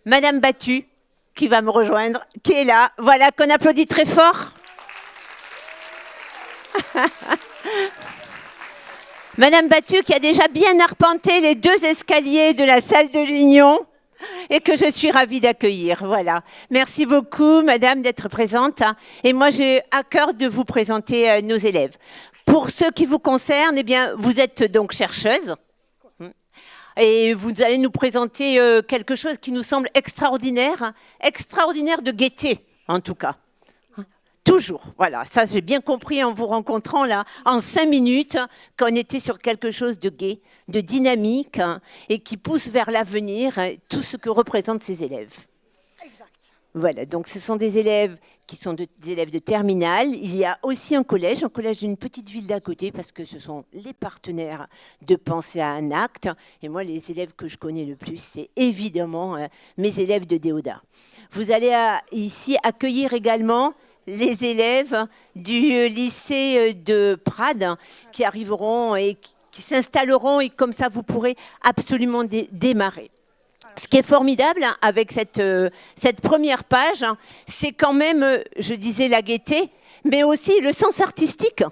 Madame Battu, qui va me rejoindre, qui est là. Voilà, qu'on applaudit très fort. Madame Battu, qui a déjà bien arpenté les 2 escaliers de la salle de l'Union et que je suis ravie d'accueillir. Voilà. Merci beaucoup, Madame, d'être présente. Et moi, j'ai à cœur de vous présenter nos élèves. Pour ce qui vous concerne, eh bien, vous êtes donc chercheuse. Et vous allez nous présenter quelque chose qui nous semble extraordinaire, extraordinaire de gaieté, en tout cas. Toujours, voilà, ça j'ai bien compris en vous rencontrant là, en 5 minutes, qu'on était sur quelque chose de gai, de dynamique et qui pousse vers l'avenir tout ce que représentent ces élèves. Exact. Voilà, donc ce sont des élèves qui sont des élèves de terminale. Il y a aussi un collège d'une petite ville d'à côté, parce que ce sont les partenaires de Penser à un acte. Et moi, les élèves que je connais le plus, c'est évidemment mes élèves de Déodat. Vous allez ici accueillir également les élèves du lycée de Prades qui arriveront et qui s'installeront, et comme ça, vous pourrez absolument démarrer. Ce qui est formidable avec cette première page, c'est quand même, je disais, la gaieté, mais aussi le sens artistique.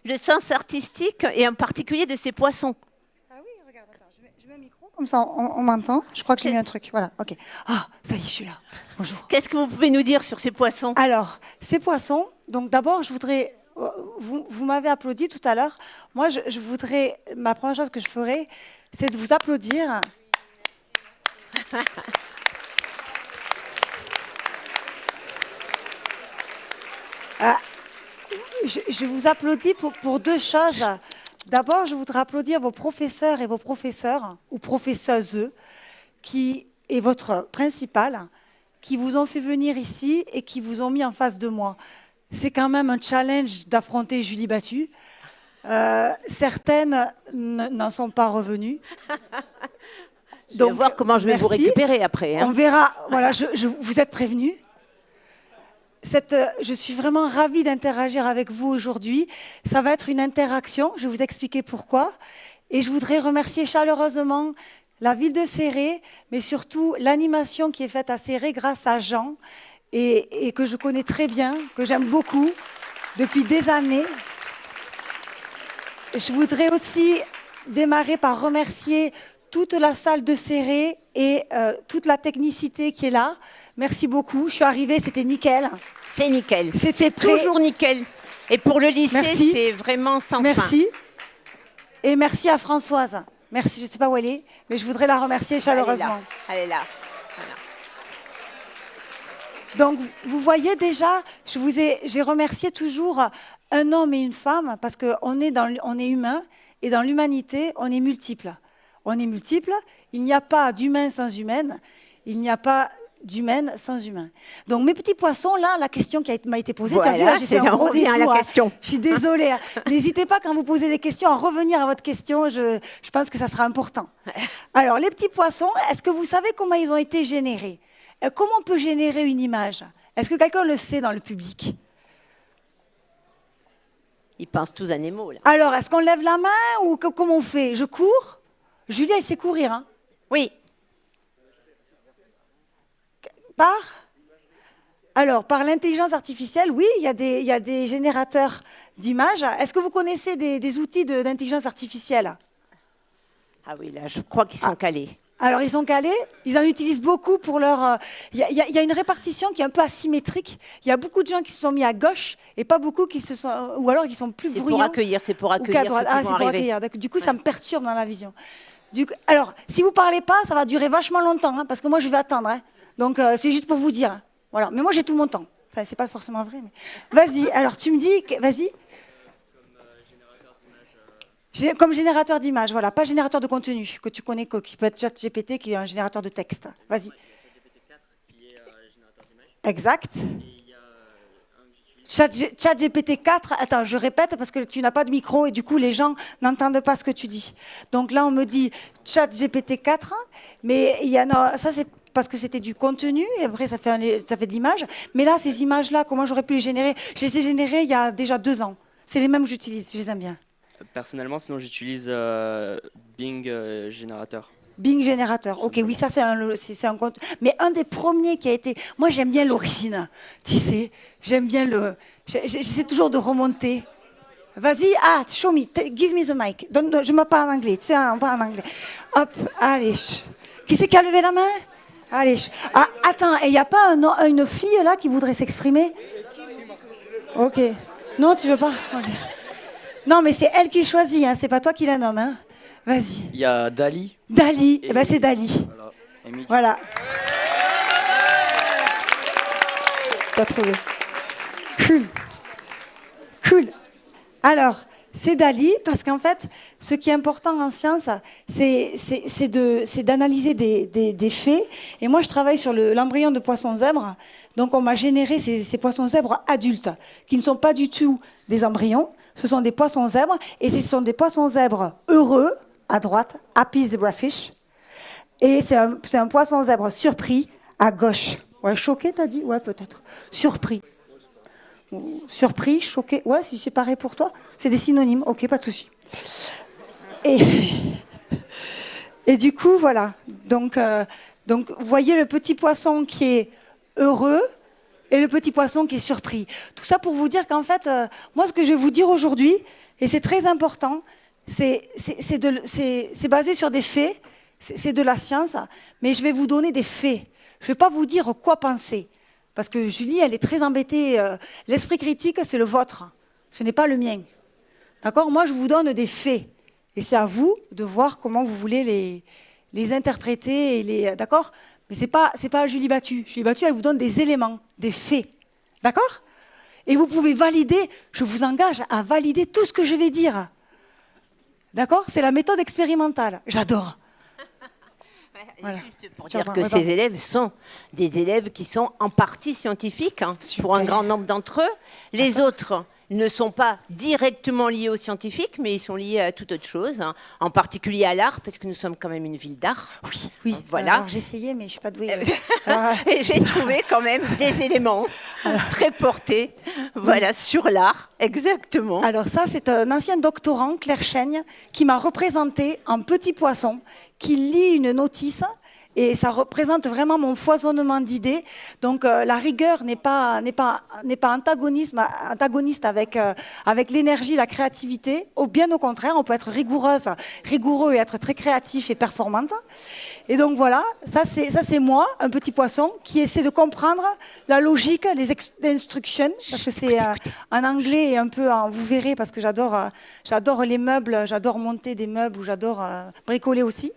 Le sens artistique, et en particulier de ces poissons. Ah oui, regarde, attends, je mets un micro, comme ça on m'entend. Je crois que j'ai mis un truc, voilà, ok. Ah, ça y est, je suis là. Bonjour. Qu'est-ce que vous pouvez nous dire sur ces poissons? Alors, ces poissons, donc d'abord, je voudrais... Vous m'avez applaudi tout à l'heure. Moi, je voudrais... Ma première chose que je ferais, c'est de vous applaudir. Je vous applaudis pour 2 choses. D'abord, je voudrais applaudir vos professeurs et vos professeurs, ou professeuses, qui est votre principal, qui vous ont fait venir ici et qui vous ont mis en face de moi. C'est quand même un challenge d'affronter Julie Battu. Certaines n'en sont pas revenues. Donc, on va voir comment je vais vous récupérer après. On verra. Voilà, vous êtes prévenus. Je suis vraiment ravie d'interagir avec vous aujourd'hui. Ça va être une interaction, je vais vous expliquer pourquoi. Et je voudrais remercier chaleureusement la ville de Céret, mais surtout l'animation qui est faite à Céret grâce à Jean, et que je connais très bien, que j'aime beaucoup depuis des années. Je voudrais aussi démarrer par remercier toute la salle de Céret et toute la technicité qui est là. Merci beaucoup. Je suis arrivée, c'était nickel. C'est nickel. C'était toujours nickel. Et pour le lycée, c'est vraiment sans fin. Merci. Et merci à Françoise. Merci, je ne sais pas où elle est, mais je voudrais la remercier chaleureusement. Elle est là. Voilà. Donc, vous voyez déjà, j'ai remercié toujours un homme et une femme, parce qu'on est humain, et dans l'humanité, on est multiple. On est multiple, il n'y a pas d'humain sans humaine, il n'y a pas d'humaine sans humain. Donc mes petits poissons, là, la question qui m'a été posée, voilà, tu as vu, j'ai fait un gros détour. La question. Je suis désolée. N'hésitez pas quand vous posez des questions à revenir à votre question, je pense que ça sera important. Alors les petits poissons, est-ce que vous savez comment ils ont été générés? Comment on peut générer une image? Est-ce que quelqu'un le sait dans le public? Ils pensent tous à Nemo, là. Alors, est-ce qu'on lève la main ou comment on fait? Je cours? Julia, elle sait courir, hein? Oui. Par l'intelligence artificielle, oui, il y a des générateurs d'images. Est-ce que vous connaissez des outils d'intelligence artificielle? Ah oui, là, je crois qu'ils sont calés. Alors, ils sont calés, ils en utilisent beaucoup pour leur... Il y a une répartition qui est un peu asymétrique. Il y a beaucoup de gens qui se sont mis à gauche et pas beaucoup qui se sont... Ou alors qui sont plus bruyants. C'est pour accueillir ceux qui vont arriver. Du coup, ça me perturbe dans la vision. Alors, si vous ne parlez pas, ça va durer vachement longtemps, hein, parce que moi, je vais attendre. Hein. Donc, c'est juste pour vous dire. Voilà. Mais moi, j'ai tout mon temps. Enfin, c'est pas forcément vrai, mais... Vas-y, alors tu me dis... Vas-y. Comme générateur d'images, voilà, pas générateur de contenu, que tu connais, qui peut être ChatGPT, qui est un générateur de texte. Vas-y. ChatGPT 4, qui est générateur d'images. Exact. Et il y a ChatGPT 4, attends, je répète parce que tu n'as pas de micro et du coup, les gens n'entendent pas ce que tu dis. Donc là, on me dit ChatGPT 4, mais il y en a, ça c'est parce que c'était du contenu et après, ça fait de l'image. Mais là, ces images-là, comment j'aurais pu les générer? Je les ai générées il y a déjà 2 ans. C'est les mêmes que j'utilise, je les aime bien. personnellement, sinon j'utilise Bing Générateur. Bing générateur. Ok, oui, ça c'est un compte. Mais un des premiers qui a été. Moi, j'aime bien l'origine. Tu sais, j'aime bien le. J'essaie toujours de remonter. Vas-y, show me, give me the mic. Je me parle en anglais. Tu sais, on parle en anglais. Hop, allez. Qui c'est qui a levé la main? Allez. Ah, attends, il n'y a pas une fille là qui voudrait s'exprimer? Ok. Non, tu veux pas? Okay. Non, mais c'est elle qui choisit, hein. C'est pas toi qui la nomme, hein. Vas-y. Il y a Dali. Dali, eh ben c'est Dali. Voilà. T'as trouvé. Cool. Cool. Alors, c'est Dali parce qu'en fait, ce qui est important en science, c'est d'analyser des faits. Et moi, je travaille sur l'embryon de poisson zèbre. Donc, on m'a généré ces poissons zèbres adultes qui ne sont pas du tout des embryons. Ce sont des poissons zèbres et ce sont des poissons zèbres heureux à droite, happy zebrafish. Et c'est un poisson zèbre surpris à gauche. Ouais, choqué, t'as dit? Ouais, peut-être. Surpris. Surpris, choqué. Ouais, si c'est pareil pour toi, c'est des synonymes. Ok, pas de souci. Et du coup, voilà. Donc, vous voyez le petit poisson qui est heureux et le petit poisson qui est surpris. Tout ça pour vous dire qu'en fait, moi, ce que je vais vous dire aujourd'hui, et c'est très important, c'est basé sur des faits, c'est de la science, mais je vais vous donner des faits. Je ne vais pas vous dire quoi penser. Parce que Julie, elle est très embêtée. L'esprit critique, c'est le vôtre. Ce n'est pas le mien. D'accord? Moi, je vous donne des faits. Et c'est à vous de voir comment vous voulez les interpréter. D'accord? Mais ce n'est pas Julie Battu. Julie Battu, elle vous donne des éléments, des faits. D'accord? Et vous pouvez valider, je vous engage à valider tout ce que je vais dire. D'accord? C'est la méthode expérimentale. J'adore. Voilà. Juste pour dire que ces élèves sont des élèves qui sont en partie scientifiques, hein, pour un grand nombre d'entre eux. Les autres ne sont pas directement liés aux scientifiques, mais ils sont liés à toute autre chose, hein, en particulier à l'art, parce que nous sommes quand même une ville d'art. Oui. Voilà. Alors, j'ai essayé, mais je ne suis pas douée. Et j'ai trouvé quand même des éléments très portés, voilà, sur l'art, exactement. Alors ça, c'est un ancien doctorant, Claire Chaigne, qui m'a représenté un petit poisson qui lit une notice. Et ça représente vraiment mon foisonnement d'idées. Donc la rigueur n'est pas antagoniste avec l'énergie, la créativité. Bien au contraire, on peut être rigoureux et être très créatif et performante. Et donc voilà, ça c'est moi, un petit poisson qui essaie de comprendre la logique, les instructions, parce que c'est en anglais et un peu, vous verrez, parce que j'adore les meubles, j'adore monter des meubles ou j'adore bricoler aussi.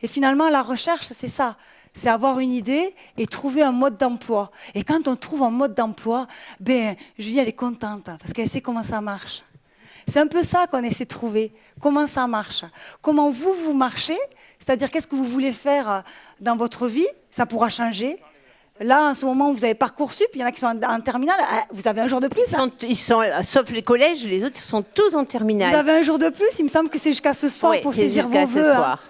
Et finalement, la recherche, c'est ça. C'est avoir une idée et trouver un mode d'emploi. Et quand on trouve un mode d'emploi, Julie, elle est contente parce qu'elle sait comment ça marche. C'est un peu ça qu'on essaie de trouver. Comment ça marche? Comment vous marchez? C'est-à-dire, qu'est-ce que vous voulez faire dans votre vie? Ça pourra changer. Là, en ce moment, vous avez Parcoursup, il y en a qui sont en terminale. Vous avez un jour de plus, hein? Sauf les collèges, les autres sont tous en terminale. Vous avez un jour de plus, il me semble que c'est jusqu'à ce soir, oui, pour saisir vos vœux. Ce soir.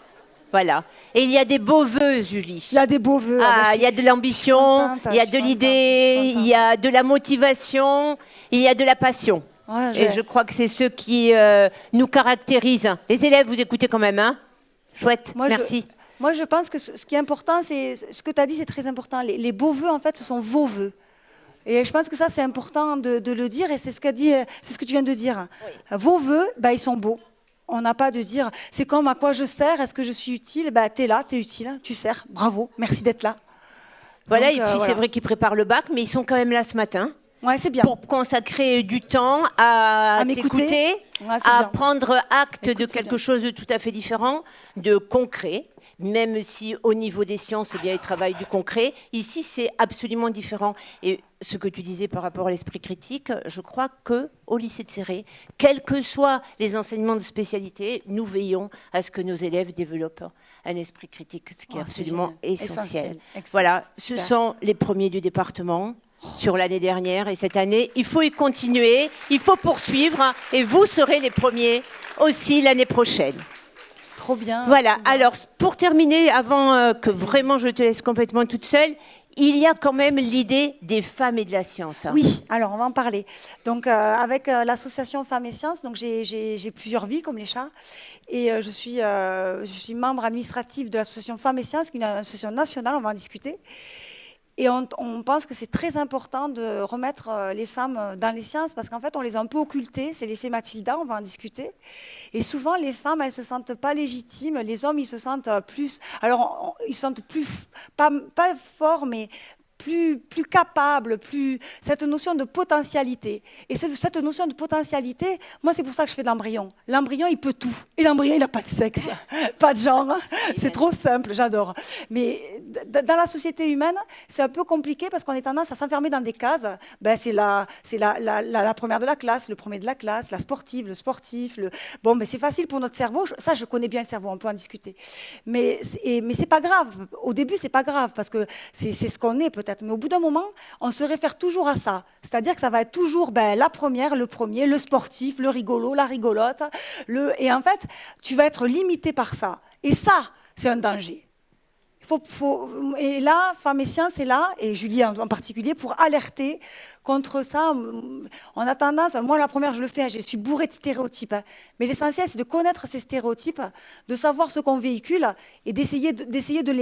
Voilà. Et il y a des beaux vœux, Julie. Il y a des beaux vœux. Il y a de l'ambition, il y a de l'idée, il y a de la motivation, il y a de la passion. Ouais, et je crois que c'est ce qui nous caractérise. Les élèves, vous écoutez quand même, hein? Chouette, merci. Moi, je pense que ce qui est important, c'est ce que tu as dit, c'est très important. Les beaux vœux, en fait, ce sont vos vœux. Et je pense que ça, c'est important de le dire. Et c'est ce que tu viens de dire. Oui. Vos vœux, ils sont beaux. On n'a pas de dire, c'est comme à quoi je sers, est-ce que je suis utile? T'es là, t'es utile, tu sers, bravo, merci d'être là. Voilà, donc, et puis c'est vrai qu'ils préparent le bac, mais ils sont quand même là ce matin. Ouais, c'est bien. Pour consacrer du temps à t'écouter, à prendre acte de quelque chose de tout à fait différent, de concret. Même si au niveau des sciences, ils travaillent du concret. Ici, c'est absolument différent. Et ce que tu disais par rapport à l'esprit critique, je crois qu'au lycée de Céré, quels que soient les enseignements de spécialité, nous veillons à ce que nos élèves développent un esprit critique, ce qui est absolument essentiel. Voilà, ce sont les premiers du département sur l'année dernière et cette année. Il faut y continuer, il faut poursuivre et vous serez les premiers aussi l'année prochaine. Trop bien. Voilà, trop bien. Alors pour terminer, avant que vraiment je te laisse complètement toute seule, il y a quand même l'idée des femmes et de la science. Oui, alors on va en parler. Donc avec l'association Femmes et Sciences, donc j'ai plusieurs vies comme les chats, et je suis membre administratif de l'association Femmes et Sciences, qui est une association nationale, on va en discuter. Et on pense que c'est très important de remettre les femmes dans les sciences parce qu'en fait, on les a un peu occultées. C'est l'effet Mathilda, on va en discuter. Et souvent, les femmes, elles se sentent pas légitimes. Les hommes, ils se sentent plus... Alors, ils se sentent plus... Pas forts, mais plus capables, cette notion de potentialité. Et cette notion de potentialité, moi, c'est pour ça que je fais de l'embryon. L'embryon, il peut tout. Et l'embryon, il n'a pas de sexe, pas de genre. C'est trop simple, j'adore. Mais dans la société humaine, c'est un peu compliqué parce qu'on est tendance à s'enfermer dans des cases. Ben, c'est la première de la classe, le premier de la classe, la sportive, le sportif. Bon, mais c'est facile pour notre cerveau. Ça, je connais bien le cerveau, on peut en discuter. Mais c'est pas grave. Au début, c'est pas grave parce que c'est ce qu'on est peut-être. Mais au bout d'un moment, on se réfère toujours à ça. C'est-à-dire que ça va être toujours la première, le premier, le sportif, le rigolo, la rigolote. Et en fait, tu vas être limité par ça. Et ça, c'est un danger. Et là, Femmes et Sciences est là, et Julie en particulier, pour alerter contre ça. On a tendance, moi la première je le fais, je suis bourrée de stéréotypes. Mais l'essentiel c'est de connaître ces stéréotypes, de savoir ce qu'on véhicule et d'essayer de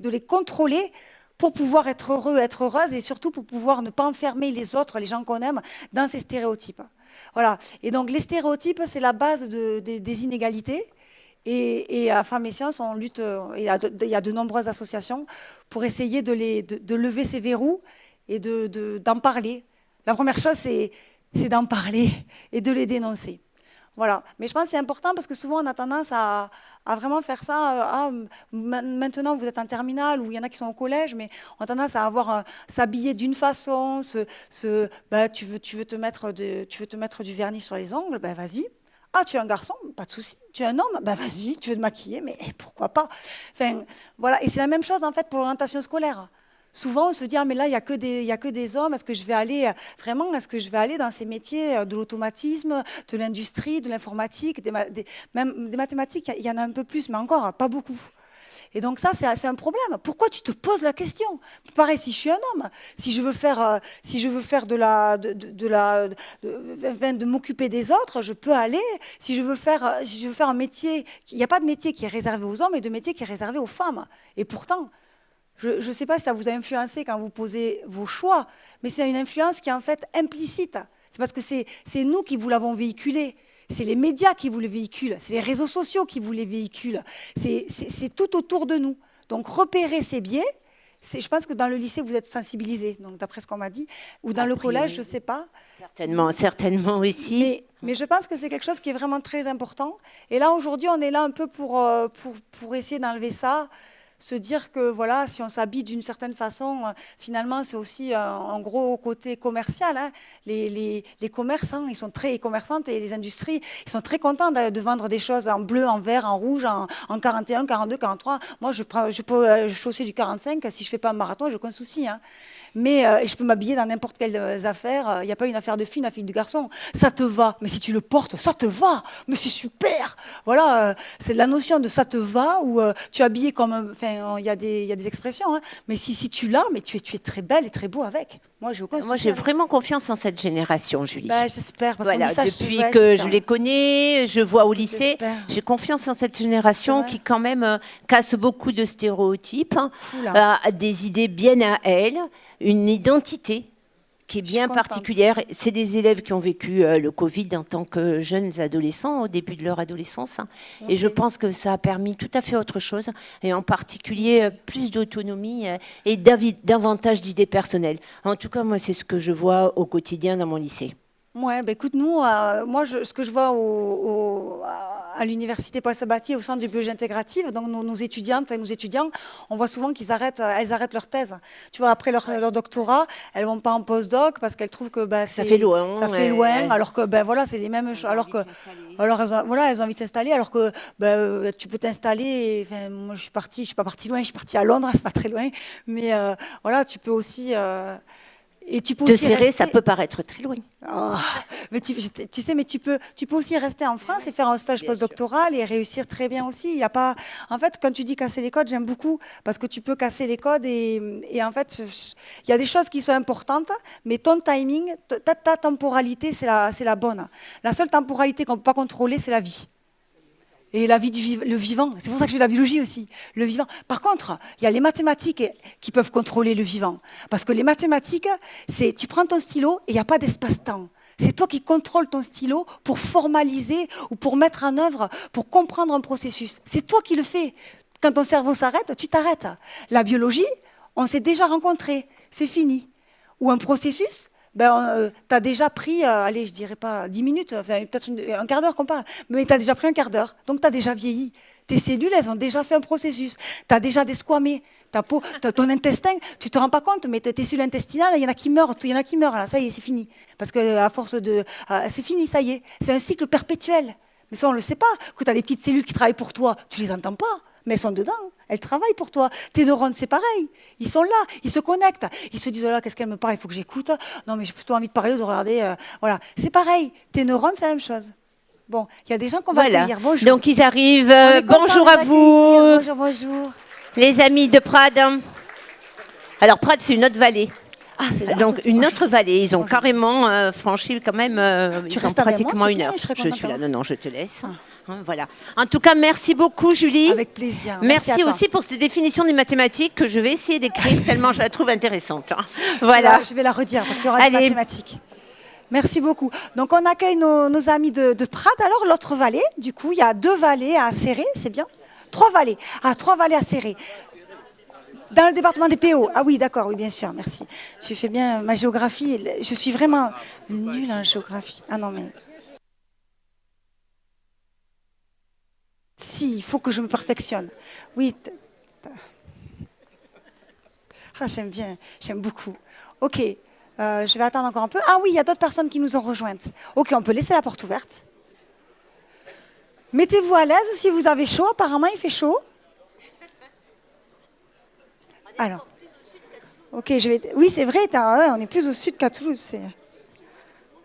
les contrôler pour pouvoir être heureux, être heureuse et surtout pour pouvoir ne pas enfermer les autres, les gens qu'on aime, dans ces stéréotypes. Voilà. Et donc les stéréotypes, c'est la base des inégalités. Et à Femmes et Sciences, on lutte, il y a de nombreuses associations pour essayer de lever ces verrous et d'en parler. La première chose, c'est d'en parler et de les dénoncer. Voilà. Mais je pense que c'est important parce que souvent, on a tendance à vraiment faire ça. Maintenant, vous êtes en terminale ou il y en a qui sont au collège, mais on a tendance à s'habiller d'une façon. Tu veux te mettre du vernis sur les ongles, ben vas-y. Ah, tu es un garçon, pas de souci. Tu es un homme, ben vas-y, tu veux te maquiller, mais pourquoi pas. Enfin, voilà. Et c'est la même chose en fait pour l'orientation scolaire. Souvent, on se dit, ah, mais là, il n'y a que des hommes. Est-ce que je vais aller dans ces métiers de l'automatisme, de l'industrie, de l'informatique, même des mathématiques, il y en a un peu plus, mais encore, pas beaucoup. Et donc ça, c'est un problème. Pourquoi tu te poses la question? Pareil, si je suis un homme, si je veux faire de m'occuper des autres, je peux aller. Si je veux faire un métier, il n'y a pas de métier qui est réservé aux hommes et de métier qui est réservé aux femmes. Et pourtant, je ne sais pas si ça vous a influencé quand vous posez vos choix, mais c'est une influence qui est en fait implicite. C'est parce que c'est nous qui vous l'avons véhiculé. C'est les médias qui vous le véhiculent, c'est les réseaux sociaux qui vous les véhiculent. C'est tout autour de nous. Donc repérer ces biais, je pense que dans le lycée, vous êtes sensibilisés, donc d'après ce qu'on m'a dit, ou dans le collège, je ne sais pas. Certainement aussi. Mais je pense que c'est quelque chose qui est vraiment très important. Et là, aujourd'hui, on est là un peu pour essayer d'enlever ça, se dire que voilà, si on s'habille d'une certaine façon, finalement, c'est aussi un gros côté commercial. Hein. Les commerçants, ils sont très commerçantes et les industries, ils sont très contents de vendre des choses en bleu, en vert, en rouge, en 41, 42, 43. Moi, je peux chausser du 45. Si je fais pas un marathon, j'ai aucun souci. Hein. Mais je peux m'habiller dans n'importe quelle affaire. Il n'y a pas une affaire de fille, une affaire de garçon. Ça te va. Mais si tu le portes, ça te va. Mais c'est super. Voilà, c'est la notion de ça te va ou tu es habillé comme... Enfin, il y a des expressions. Hein, mais si tu l'as, mais tu es très belle et très beau avec. Moi, j'ai aucun souci. Moi, j'ai vraiment confiance en cette génération, Julie. Bah, j'espère. Parce voilà, qu'on dit ça, depuis que je les connais, je vois au lycée, j'ai confiance en cette génération qui quand même casse beaucoup de stéréotypes, a des idées bien à elle, une identité qui est bien particulière. C'est des élèves qui ont vécu le Covid en tant que jeunes adolescents, au début de leur adolescence. Hein. Okay. Et je pense que ça a permis tout à fait autre chose, et en particulier plus d'autonomie et davantage d'idées personnelles. En tout cas, moi, c'est ce que je vois au quotidien dans mon lycée. Ouais, bah écoute, nous, moi, ce que je vois à l'université Paul Sabatier, au centre de biologie intégrative, donc nos étudiantes et nos étudiants, on voit souvent elles arrêtent leur thèse. Tu vois, après leur doctorat, elles vont pas en postdoc parce qu'elles trouvent que ça fait loin. Ça fait loin, alors que voilà, c'est les mêmes choses. Alors elles ont envie de s'installer, alors que tu peux t'installer. Moi, je suis pas partie loin, je suis partie à Londres, c'est pas très loin, mais voilà, tu peux aussi Et tu peux De aussi serrer, rester... ça peut paraître très loin. Oh, mais tu sais, mais tu peux aussi rester en France et faire un stage postdoctoral et réussir très bien aussi. Il y a pas, en fait, quand tu dis casser les codes, j'aime beaucoup parce que tu peux casser les codes et en fait, il y a des choses qui sont importantes, mais ton timing, ta temporalité, c'est la bonne. La seule temporalité qu'on ne peut pas contrôler, c'est la vie. Et la vie le vivant, c'est pour ça que je fais de la biologie aussi, le vivant. Par contre, il y a les mathématiques qui peuvent contrôler le vivant. Parce que les mathématiques, c'est tu prends ton stylo et il n'y a pas d'espace-temps. C'est toi qui contrôles ton stylo pour formaliser ou pour mettre en œuvre, pour comprendre un processus. C'est toi qui le fais. Quand ton cerveau s'arrête, tu t'arrêtes. La biologie, on s'est déjà rencontrés, c'est fini. Ou un processus, ben, tu as déjà pris, allez, je dirais pas 10 minutes, enfin, peut-être un quart d'heure qu'on parle, mais tu as déjà pris un quart d'heure, donc tu as déjà vieilli. Tes cellules, elles ont déjà fait un processus. Tu as déjà desquamé. Ta peau, ton intestin, tu ne te rends pas compte, mais tes cellules intestinales, il y en a qui meurent, là, ça y est, c'est fini. Parce que à force de... c'est fini, ça y est. C'est un cycle perpétuel. Mais ça, on ne le sait pas. Que tu as des petites cellules qui travaillent pour toi, tu ne les entends pas, mais elles sont dedans. Elles travaillent pour toi. Tes neurones, c'est pareil. Ils sont là, ils se connectent. Ils se disent, oh là, qu'est-ce qu'elle me parle, il faut que j'écoute. Non, mais j'ai plutôt envie de parler ou de regarder. Voilà, c'est pareil. Tes neurones, c'est la même chose. Bon, il y a des gens qu'on va accueillir. Bonjour. Donc, ils arrivent. On est content Bonjour de à les vous, accueillir. Bonjour, bonjour. les amis de Prades. Alors, Prades, c'est une autre vallée. Ah, c'est Donc, une autre vallée. Ils ont Bonjour. carrément franchi quand même ils ont restes avec moi, pratiquement c'est une bien, heure. je serais Je contente suis là. d'avoir. Non, je te laisse. Hein, voilà. En tout cas, merci beaucoup, Julie. Avec plaisir. Merci à toi. aussi pour cette définition des mathématiques que je vais essayer d'écrire tellement je la trouve intéressante. Hein. Voilà. Je vais la redire parce qu'il y aura des Allez. mathématiques. Merci beaucoup. Donc, on accueille nos amis de Prades. Alors, l'autre vallée, du coup, il y a 2 vallées à Serré, c'est bien 3 vallées. Ah, 3 vallées à Serré. Dans le département des PO. Ah oui, d'accord, oui, bien sûr, merci. Tu fais bien ma géographie. Je suis vraiment nulle en géographie. Ah non, mais... Si, il faut que je me perfectionne. Oui. Ah, j'aime bien, j'aime beaucoup. Ok, je vais attendre encore un peu. Ah oui, il y a d'autres personnes qui nous ont rejointes. Ok, on peut laisser la porte ouverte. Mettez-vous à l'aise si vous avez chaud. Apparemment, il fait chaud. Alors, ok, oui, c'est vrai, on est plus au sud qu'à Toulouse.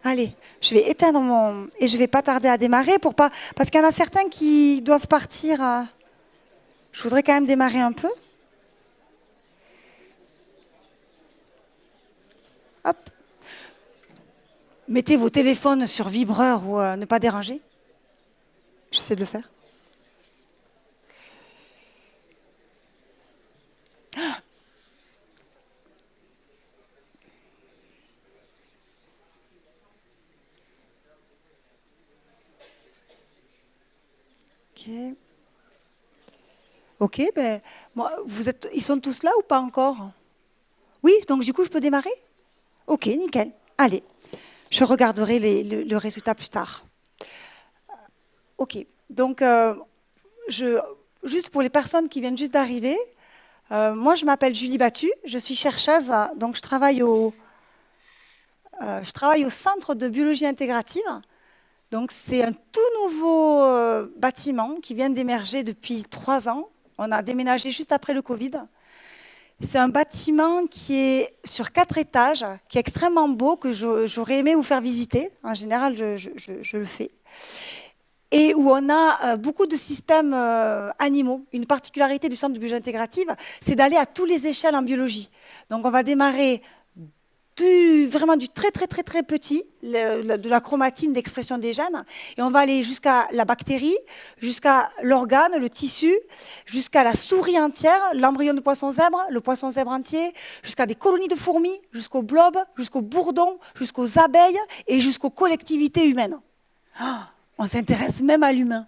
Allez, je vais éteindre et je vais pas tarder à démarrer parce qu'il y en a certains qui doivent partir. Je voudrais quand même démarrer un peu. Hop. Mettez vos téléphones sur vibreur ou ne pas déranger. J'essaie de le faire. Ok, ben, ils sont tous là ou pas encore? Oui, donc du coup, je peux démarrer? Ok, nickel. Allez, je regarderai le résultat plus tard. Ok, donc, juste pour les personnes qui viennent juste d'arriver, moi, je m'appelle Julie Battu, je suis chercheuse, donc je travaille au Centre de biologie intégrative. Donc, c'est un tout nouveau bâtiment qui vient d'émerger depuis 3 ans. On a déménagé juste après le Covid. C'est un bâtiment qui est sur 4 étages, qui est extrêmement beau, que j'aurais aimé vous faire visiter. En général, je le fais. Et où on a beaucoup de systèmes animaux. Une particularité du Centre de biologie intégrative, c'est d'aller à toutes les échelles en biologie. Donc, on va démarrer vraiment du très très très très petit, de la chromatine d'expression des gènes, et on va aller jusqu'à la bactérie, jusqu'à l'organe, le tissu, jusqu'à la souris entière, l'embryon de poisson zèbre, le poisson zèbre entier, jusqu'à des colonies de fourmis, jusqu'au blob, jusqu'au bourdon, jusqu'aux abeilles et jusqu'aux collectivités humaines. On s'intéresse même à l'humain.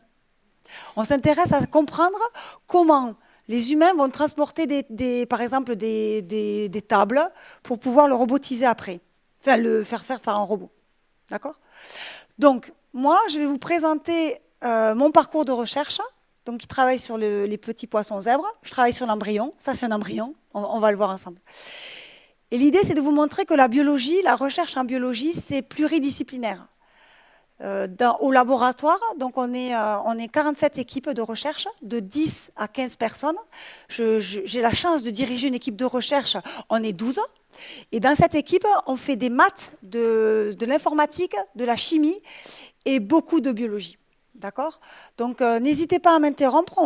On s'intéresse à comprendre comment les humains vont transporter par exemple des tables pour pouvoir le robotiser après. Enfin, le faire par un robot. D'accord? Donc, moi, je vais vous présenter mon parcours de recherche. Donc, je travaille sur les petits poissons zèbres. Je travaille sur l'embryon. Ça, c'est un embryon. On va le voir ensemble. Et l'idée, c'est de vous montrer que la biologie, la recherche en biologie, c'est pluridisciplinaire. Au laboratoire, donc on est 47 équipes de recherche, de 10 à 15 personnes. J'ai la chance de diriger une équipe de recherche, on est 12. Et dans cette équipe, on fait des maths, de l'informatique, de la chimie et beaucoup de biologie. D'accord? Donc, n'hésitez pas à m'interrompre.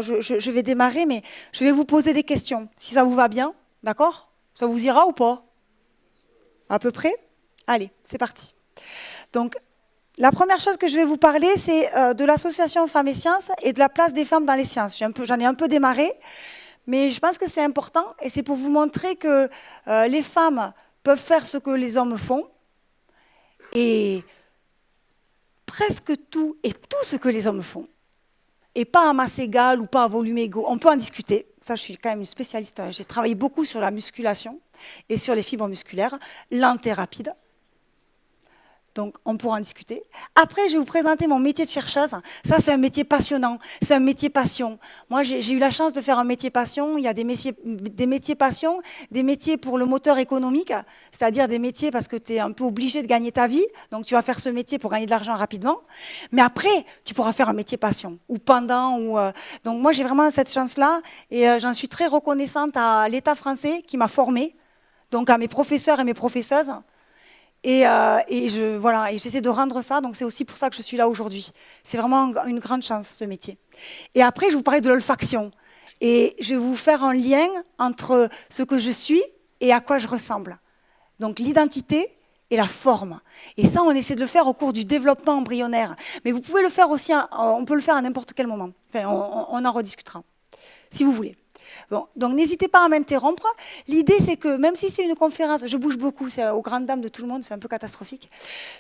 Je vais démarrer, mais je vais vous poser des questions, si ça vous va bien. D'accord? Ça vous ira ou pas? À peu près? Allez, c'est parti. Donc, la première chose que je vais vous parler, c'est de l'association Femmes et Sciences et de la place des femmes dans les sciences. J'en ai un peu démarré, mais je pense que c'est important et c'est pour vous montrer que les femmes peuvent faire ce que les hommes font et presque tout et tout ce que les hommes font. Et pas à masse égale ou pas à volume égaux. On peut en discuter. Ça, je suis quand même une spécialiste. J'ai travaillé beaucoup sur la musculation et sur les fibres musculaires, lentes et rapides. Donc, on pourra en discuter. Après, je vais vous présenter mon métier de chercheuse. Ça, c'est un métier passionnant. C'est un métier passion. Moi, j'ai eu la chance de faire un métier passion. Il y a des métiers passion, des métiers pour le moteur économique, c'est-à-dire des métiers parce que tu es un peu obligé de gagner ta vie. Donc, tu vas faire ce métier pour gagner de l'argent rapidement. Mais après, tu pourras faire un métier passion ou pendant. Donc, moi, j'ai vraiment cette chance-là et j'en suis très reconnaissante à l'État français qui m'a formée, donc à mes professeurs et mes professeuses. Et j'essaie de rendre ça, donc c'est aussi pour ça que je suis là aujourd'hui. C'est vraiment une grande chance, ce métier. Et après, je vais vous parler de l'olfaction. Et je vais vous faire un lien entre ce que je suis et à quoi je ressemble. Donc l'identité et la forme. Et ça, on essaie de le faire au cours du développement embryonnaire. Mais vous pouvez le faire aussi, on peut le faire à n'importe quel moment. Enfin, on en rediscutera, si vous voulez. Bon, donc n'hésitez pas à m'interrompre. L'idée, c'est que même si c'est une conférence, je bouge beaucoup, c'est aux grandes dames de tout le monde, c'est un peu catastrophique.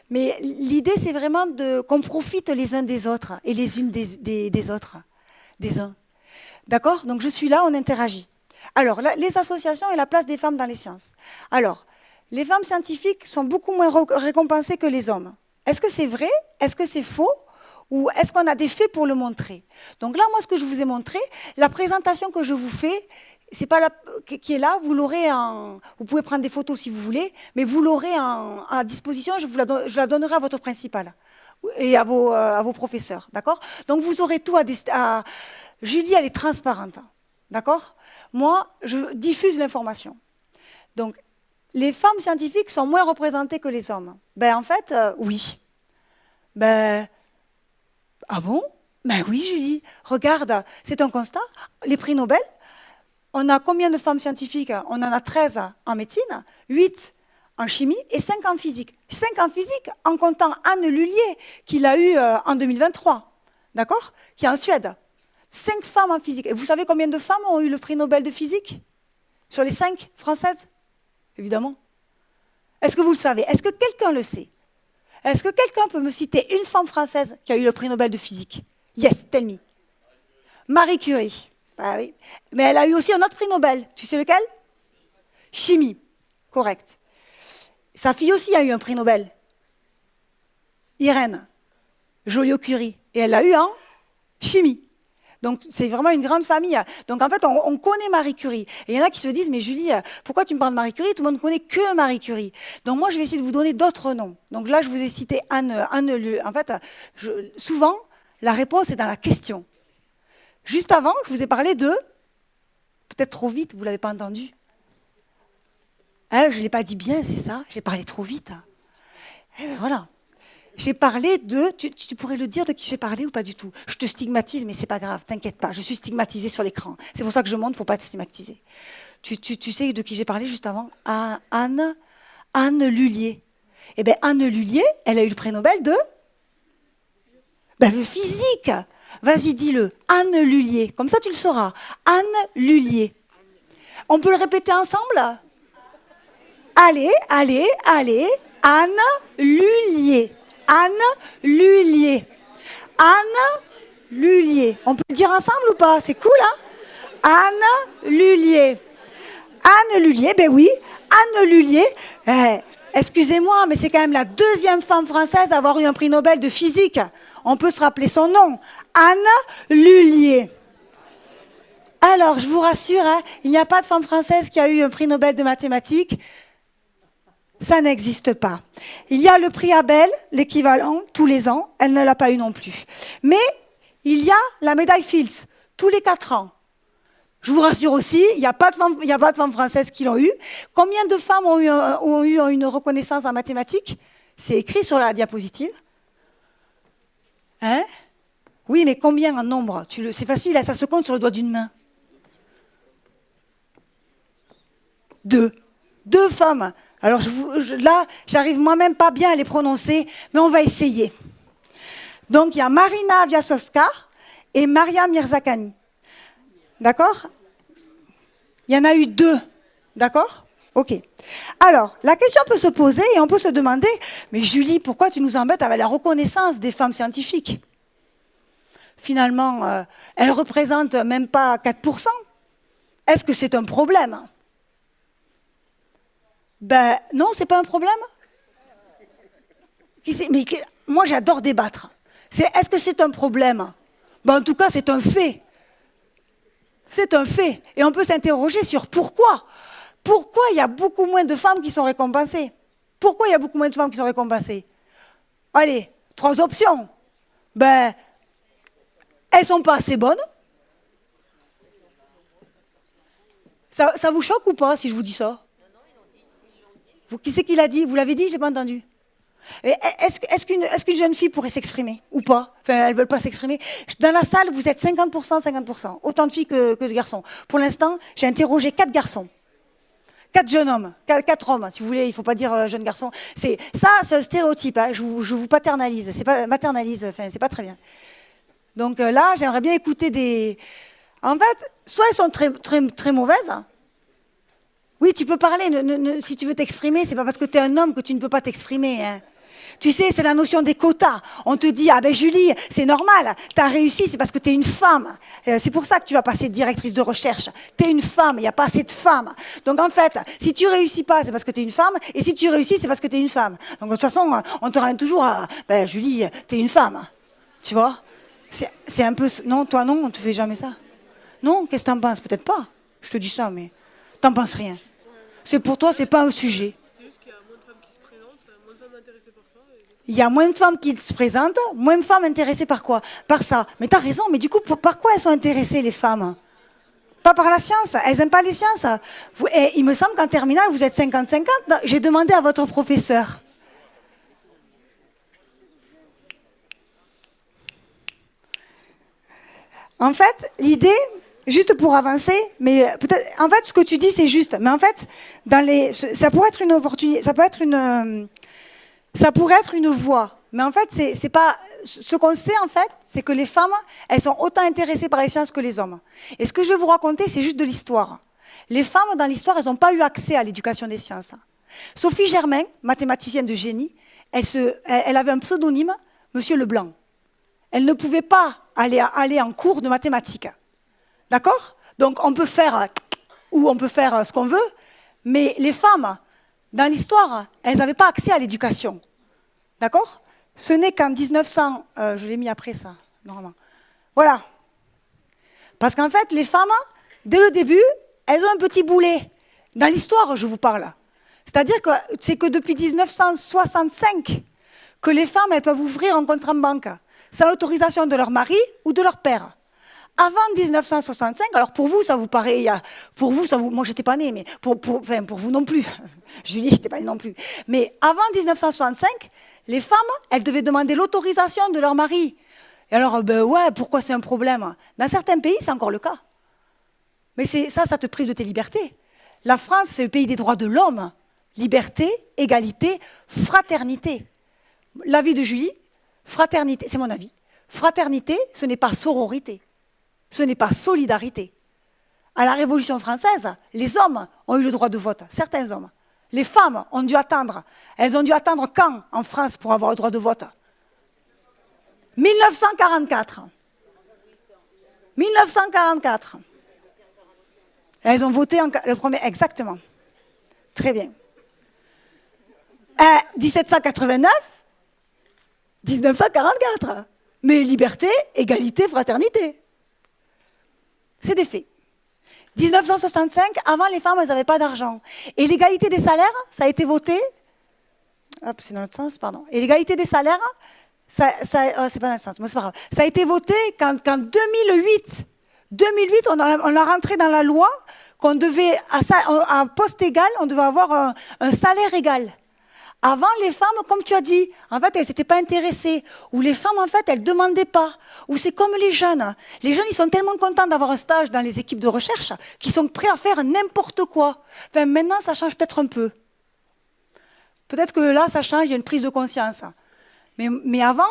Mais l'idée, c'est vraiment qu'on profite les uns des autres et les unes des autres, des uns. D'accord? Donc je suis là, on interagit. Alors, les associations et la place des femmes dans les sciences. Alors, les femmes scientifiques sont beaucoup moins récompensées que les hommes. Est-ce que c'est vrai? Est-ce que c'est faux? Ou est-ce qu'on a des faits pour le montrer? Donc là, moi, ce que je vous ai montré, la présentation que je vous fais, c'est pas qui est là, vous l'aurez vous pouvez prendre des photos si vous voulez, mais vous l'aurez à disposition, je la donnerai à votre principal et à vos professeurs, d'accord? Donc vous aurez tout Julie, elle est transparente, d'accord? Moi, je diffuse l'information. Donc, les femmes scientifiques sont moins représentées que les hommes. Ben, en fait, oui. Ben, ah bon? Ben oui, Julie. Regarde, c'est un constat. Les prix Nobel, on a combien de femmes scientifiques? On en a 13 en médecine, 8 en chimie et 5 en physique. 5 en physique en comptant Anne Lullier, qu'il a eu en 2023, d'accord? Qui est en Suède. 5 femmes en physique. Et vous savez combien de femmes ont eu le prix Nobel de physique? Sur les 5 françaises? Évidemment. Est-ce que vous le savez? Est-ce que quelqu'un le sait? Est-ce que quelqu'un peut me citer une femme française qui a eu le prix Nobel de physique? Yes, tell me. Marie Curie. Ah oui. Mais elle a eu aussi un autre prix Nobel. Tu sais lequel? Chimie. Correct. Sa fille aussi a eu un prix Nobel. Irène Joliot-Curie. Et elle l'a eu en chimie. Donc, c'est vraiment une grande famille. Donc, en fait, on connaît Marie Curie. Et il y en a qui se disent, mais Julie, pourquoi tu me parles de Marie Curie? Tout le monde ne connaît que Marie Curie. Donc, moi, je vais essayer de vous donner d'autres noms. Donc là, je vous ai cité Anne. En fait, souvent, la réponse est dans la question. Juste avant, je vous ai parlé de... Peut-être trop vite, vous ne l'avez pas entendu. Hein, je ne l'ai pas dit bien, c'est ça? J'ai parlé trop vite. Eh ben voilà. J'ai parlé de... Tu pourrais le dire de qui j'ai parlé ou pas du tout? Je te stigmatise, mais c'est pas grave, t'inquiète pas. Je suis stigmatisée sur l'écran. C'est pour ça que je monte pour pas te stigmatiser. Tu sais de qui j'ai parlé juste avant? Anne Lullier. Eh bien, Anne Lullier, elle a eu le prix Nobel de physique. Vas-y, dis-le. Anne Lullier. Comme ça, tu le sauras. Anne Lullier. On peut le répéter ensemble? Allez. Anne Lullier. Anne Lullier. Anne Lullier. On peut le dire ensemble ou pas? C'est cool, hein? Anne Lullier. Anne Lullier, ben oui. Anne Lullier. Excusez-moi, mais c'est quand même la deuxième femme française à avoir eu un prix Nobel de physique. On peut se rappeler son nom. Anne Lullier. Alors, je vous rassure, hein, il n'y a pas de femme française qui a eu un prix Nobel de mathématiques. Ça n'existe pas. Il y a le prix Abel, l'équivalent, tous les ans. Elle ne l'a pas eu non plus. Mais il y a la médaille Fields, tous les 4 ans. Je vous rassure aussi, il n'y a pas de femmes françaises qui l'ont eu. Combien de femmes ont eu une reconnaissance en mathématiques? C'est écrit sur la diapositive. Hein? Oui, mais combien en nombre? C'est facile, ça se compte sur le doigt d'une main. 2. 2 femmes. Alors là, j'arrive moi-même pas bien à les prononcer, mais on va essayer. Donc, il y a Marina Viasowska et Maria Mirzakhani. D'accord? Il y en a eu 2. D'accord? Ok. Alors, la question peut se poser et on peut se demander, mais Julie, pourquoi tu nous embêtes avec la reconnaissance des femmes scientifiques? Finalement, elles ne représentent même pas 4%. Est-ce que c'est un problème? Ben non, c'est pas un problème. Mais moi, j'adore débattre. Est-ce que c'est un problème? Ben, en tout cas, c'est un fait. C'est un fait. Et on peut s'interroger sur pourquoi. Pourquoi il y a beaucoup moins de femmes qui sont récompensées? Pourquoi il y a beaucoup moins de femmes qui sont récompensées? Allez, 3 options. Ben, elles sont pas assez bonnes. Ça vous choque ou pas si je vous dis ça? Qui c'est qui l'a dit? Vous l'avez dit? J'ai pas entendu. Est-ce qu'une jeune fille pourrait s'exprimer ou pas? Enfin, elles veulent pas s'exprimer. Dans la salle, vous êtes 50%, 50%. Autant de filles que de garçons. Pour l'instant, j'ai interrogé 4 garçons. 4 jeunes hommes. 4 hommes, si vous voulez. Il faut pas dire jeunes garçons. C'est un stéréotype. Hein. Je vous paternalise. C'est pas maternalise. Enfin, c'est pas très bien. Donc là, j'aimerais bien écouter des... En fait, soit elles sont très, très, très mauvaises. Oui, tu peux parler, si tu veux t'exprimer, c'est pas parce que tu es un homme que tu ne peux pas t'exprimer. Hein. Tu sais, c'est la notion des quotas. On te dit, ah ben Julie, c'est normal, tu as réussi, c'est parce que tu es une femme. C'est pour ça que tu vas passer directrice de recherche. Tu es une femme, il n'y a pas assez de femmes. Donc en fait, si tu réussis pas, c'est parce que tu es une femme, et si tu réussis, c'est parce que tu es une femme. Donc de toute façon, on te ramène toujours à, ben Julie, tu es une femme. Tu vois? C'est un peu... Non, toi non, on te fait jamais ça. Non, qu'est-ce que t'en penses? Peut-être pas. Je te dis ça, mais t'en penses rien. C'est pour toi, c'est pas un sujet. C'est juste qu'il y a moins de femmes qui se présentent, moins de femmes intéressées par ça. Il y a moins de femmes qui se présentent, moins de femmes intéressées par quoi? Par ça. Mais t'as raison, mais du coup, par quoi elles sont intéressées, les femmes? Pas par la science, elles n'aiment pas les sciences. Et il me semble qu'en terminale, vous êtes 50-50. J'ai demandé à votre professeur. En fait, l'idée... Juste pour avancer, mais peut-être, en fait, ce que tu dis, c'est juste. Mais en fait, ça pourrait être une opportunité, ça pourrait être une voie. Mais en fait, c'est pas. Ce qu'on sait, en fait, c'est que les femmes, elles sont autant intéressées par les sciences que les hommes. Et ce que je vais vous raconter, c'est juste de l'histoire. Les femmes, dans l'histoire, elles n'ont pas eu accès à l'éducation des sciences. Sophie Germain, mathématicienne de génie, elle avait un pseudonyme, Monsieur Leblanc. Elle ne pouvait pas aller en cours de mathématiques. D'accord? Donc on peut faire ce qu'on veut, mais les femmes, dans l'histoire, elles n'avaient pas accès à l'éducation. D'accord? Ce n'est qu'en 1900... je l'ai mis après ça, normalement. Voilà. Parce qu'en fait, les femmes, dès le début, elles ont un petit boulet. Dans l'histoire, je vous parle. C'est-à-dire que c'est que depuis 1965 que les femmes, elles peuvent ouvrir un compte en banque sans l'autorisation de leur mari ou de leur père. Avant 1965, alors pour vous, ça vous paraît, moi j'étais pas née, mais pour vous non plus. Julie, j'étais pas née non plus. Mais avant 1965, les femmes, elles devaient demander l'autorisation de leur mari. Et alors, ben ouais, pourquoi c'est un problème? Dans certains pays, c'est encore le cas. Mais ça te prive de tes libertés. La France, c'est le pays des droits de l'homme. Liberté, égalité, fraternité. L'avis de Julie, fraternité, c'est mon avis. Fraternité, ce n'est pas sororité. Ce n'est pas solidarité. À la Révolution française, les hommes ont eu le droit de vote, certains hommes. Les femmes ont dû attendre. Elles ont dû attendre quand en France pour avoir le droit de vote? 1944. 1944. Elles ont voté le premier, exactement. Très bien. 1789, 1944. Mais liberté, égalité, fraternité. C'est des faits. 1965, avant, les femmes, elles n'avaient pas d'argent. Et l'égalité des salaires, ça a été voté... Hop, c'est dans l'autre sens, pardon. Et l'égalité des salaires, c'est pas dans le sens, mais c'est pas grave. Ça a été voté quand 2008, 2008, on a rentré dans la loi qu'on devait, à poste égal, on devait avoir un salaire égal. Avant, les femmes, comme tu as dit, en fait, elles s'étaient pas intéressées. Ou les femmes, en fait, elles demandaient pas. Ou c'est comme les jeunes. Les jeunes, ils sont tellement contents d'avoir un stage dans les équipes de recherche qu'ils sont prêts à faire n'importe quoi. Enfin, maintenant, ça change peut-être un peu. Peut-être que là, ça change, il y a une prise de conscience. Mais avant,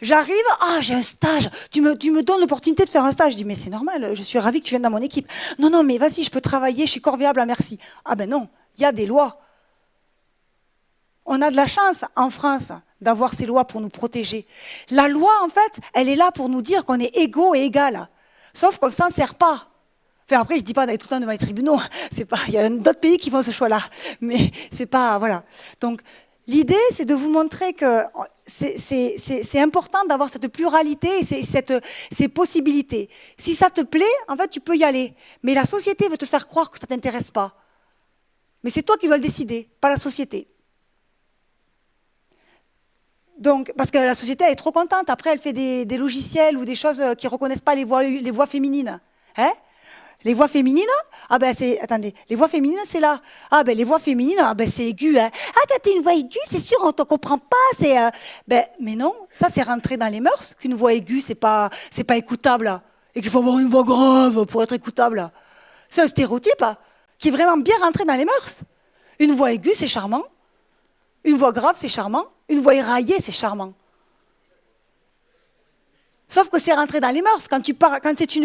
j'arrive, j'ai un stage. Tu me donnes l'opportunité de faire un stage. Je dis, mais c'est normal, je suis ravie que tu viennes dans mon équipe. Non, mais vas-y, je peux travailler, je suis corvéable, merci. Ah ben non, il y a des lois. On a de la chance en France d'avoir ces lois pour nous protéger. La loi, en fait, elle est là pour nous dire qu'on est égaux et égales. Sauf qu'on ne s'en sert pas. Enfin, après, je ne dis pas d'aller tout le temps devant les tribunaux. Il y a d'autres pays qui font ce choix-là. Mais c'est pas... Voilà. Donc, l'idée, c'est de vous montrer que c'est important d'avoir cette pluralité et ces possibilités. Si ça te plaît, en fait, tu peux y aller. Mais la société veut te faire croire que ça ne t'intéresse pas. Mais c'est toi qui dois le décider, pas la société. Donc, parce que la société, elle est trop contente. Après, elle fait des logiciels ou des choses qui ne reconnaissent pas les voix féminines. Hein? Les voix féminines, attendez, les voix féminines, c'est là. Les voix féminines, c'est aigu. Hein. Quand tu as une voix aiguë, c'est sûr, on ne te comprend pas. Mais non, ça, c'est rentré dans les mœurs, qu'une voix aiguë, c'est pas écoutable. Et qu'il faut avoir une voix grave pour être écoutable. C'est un stéréotype qui est vraiment bien rentré dans les mœurs. Une voix aiguë, c'est charmant. Une voix grave, c'est charmant. Une voix éraillée, c'est charmant. Sauf que c'est rentré dans les mœurs. Quand c'est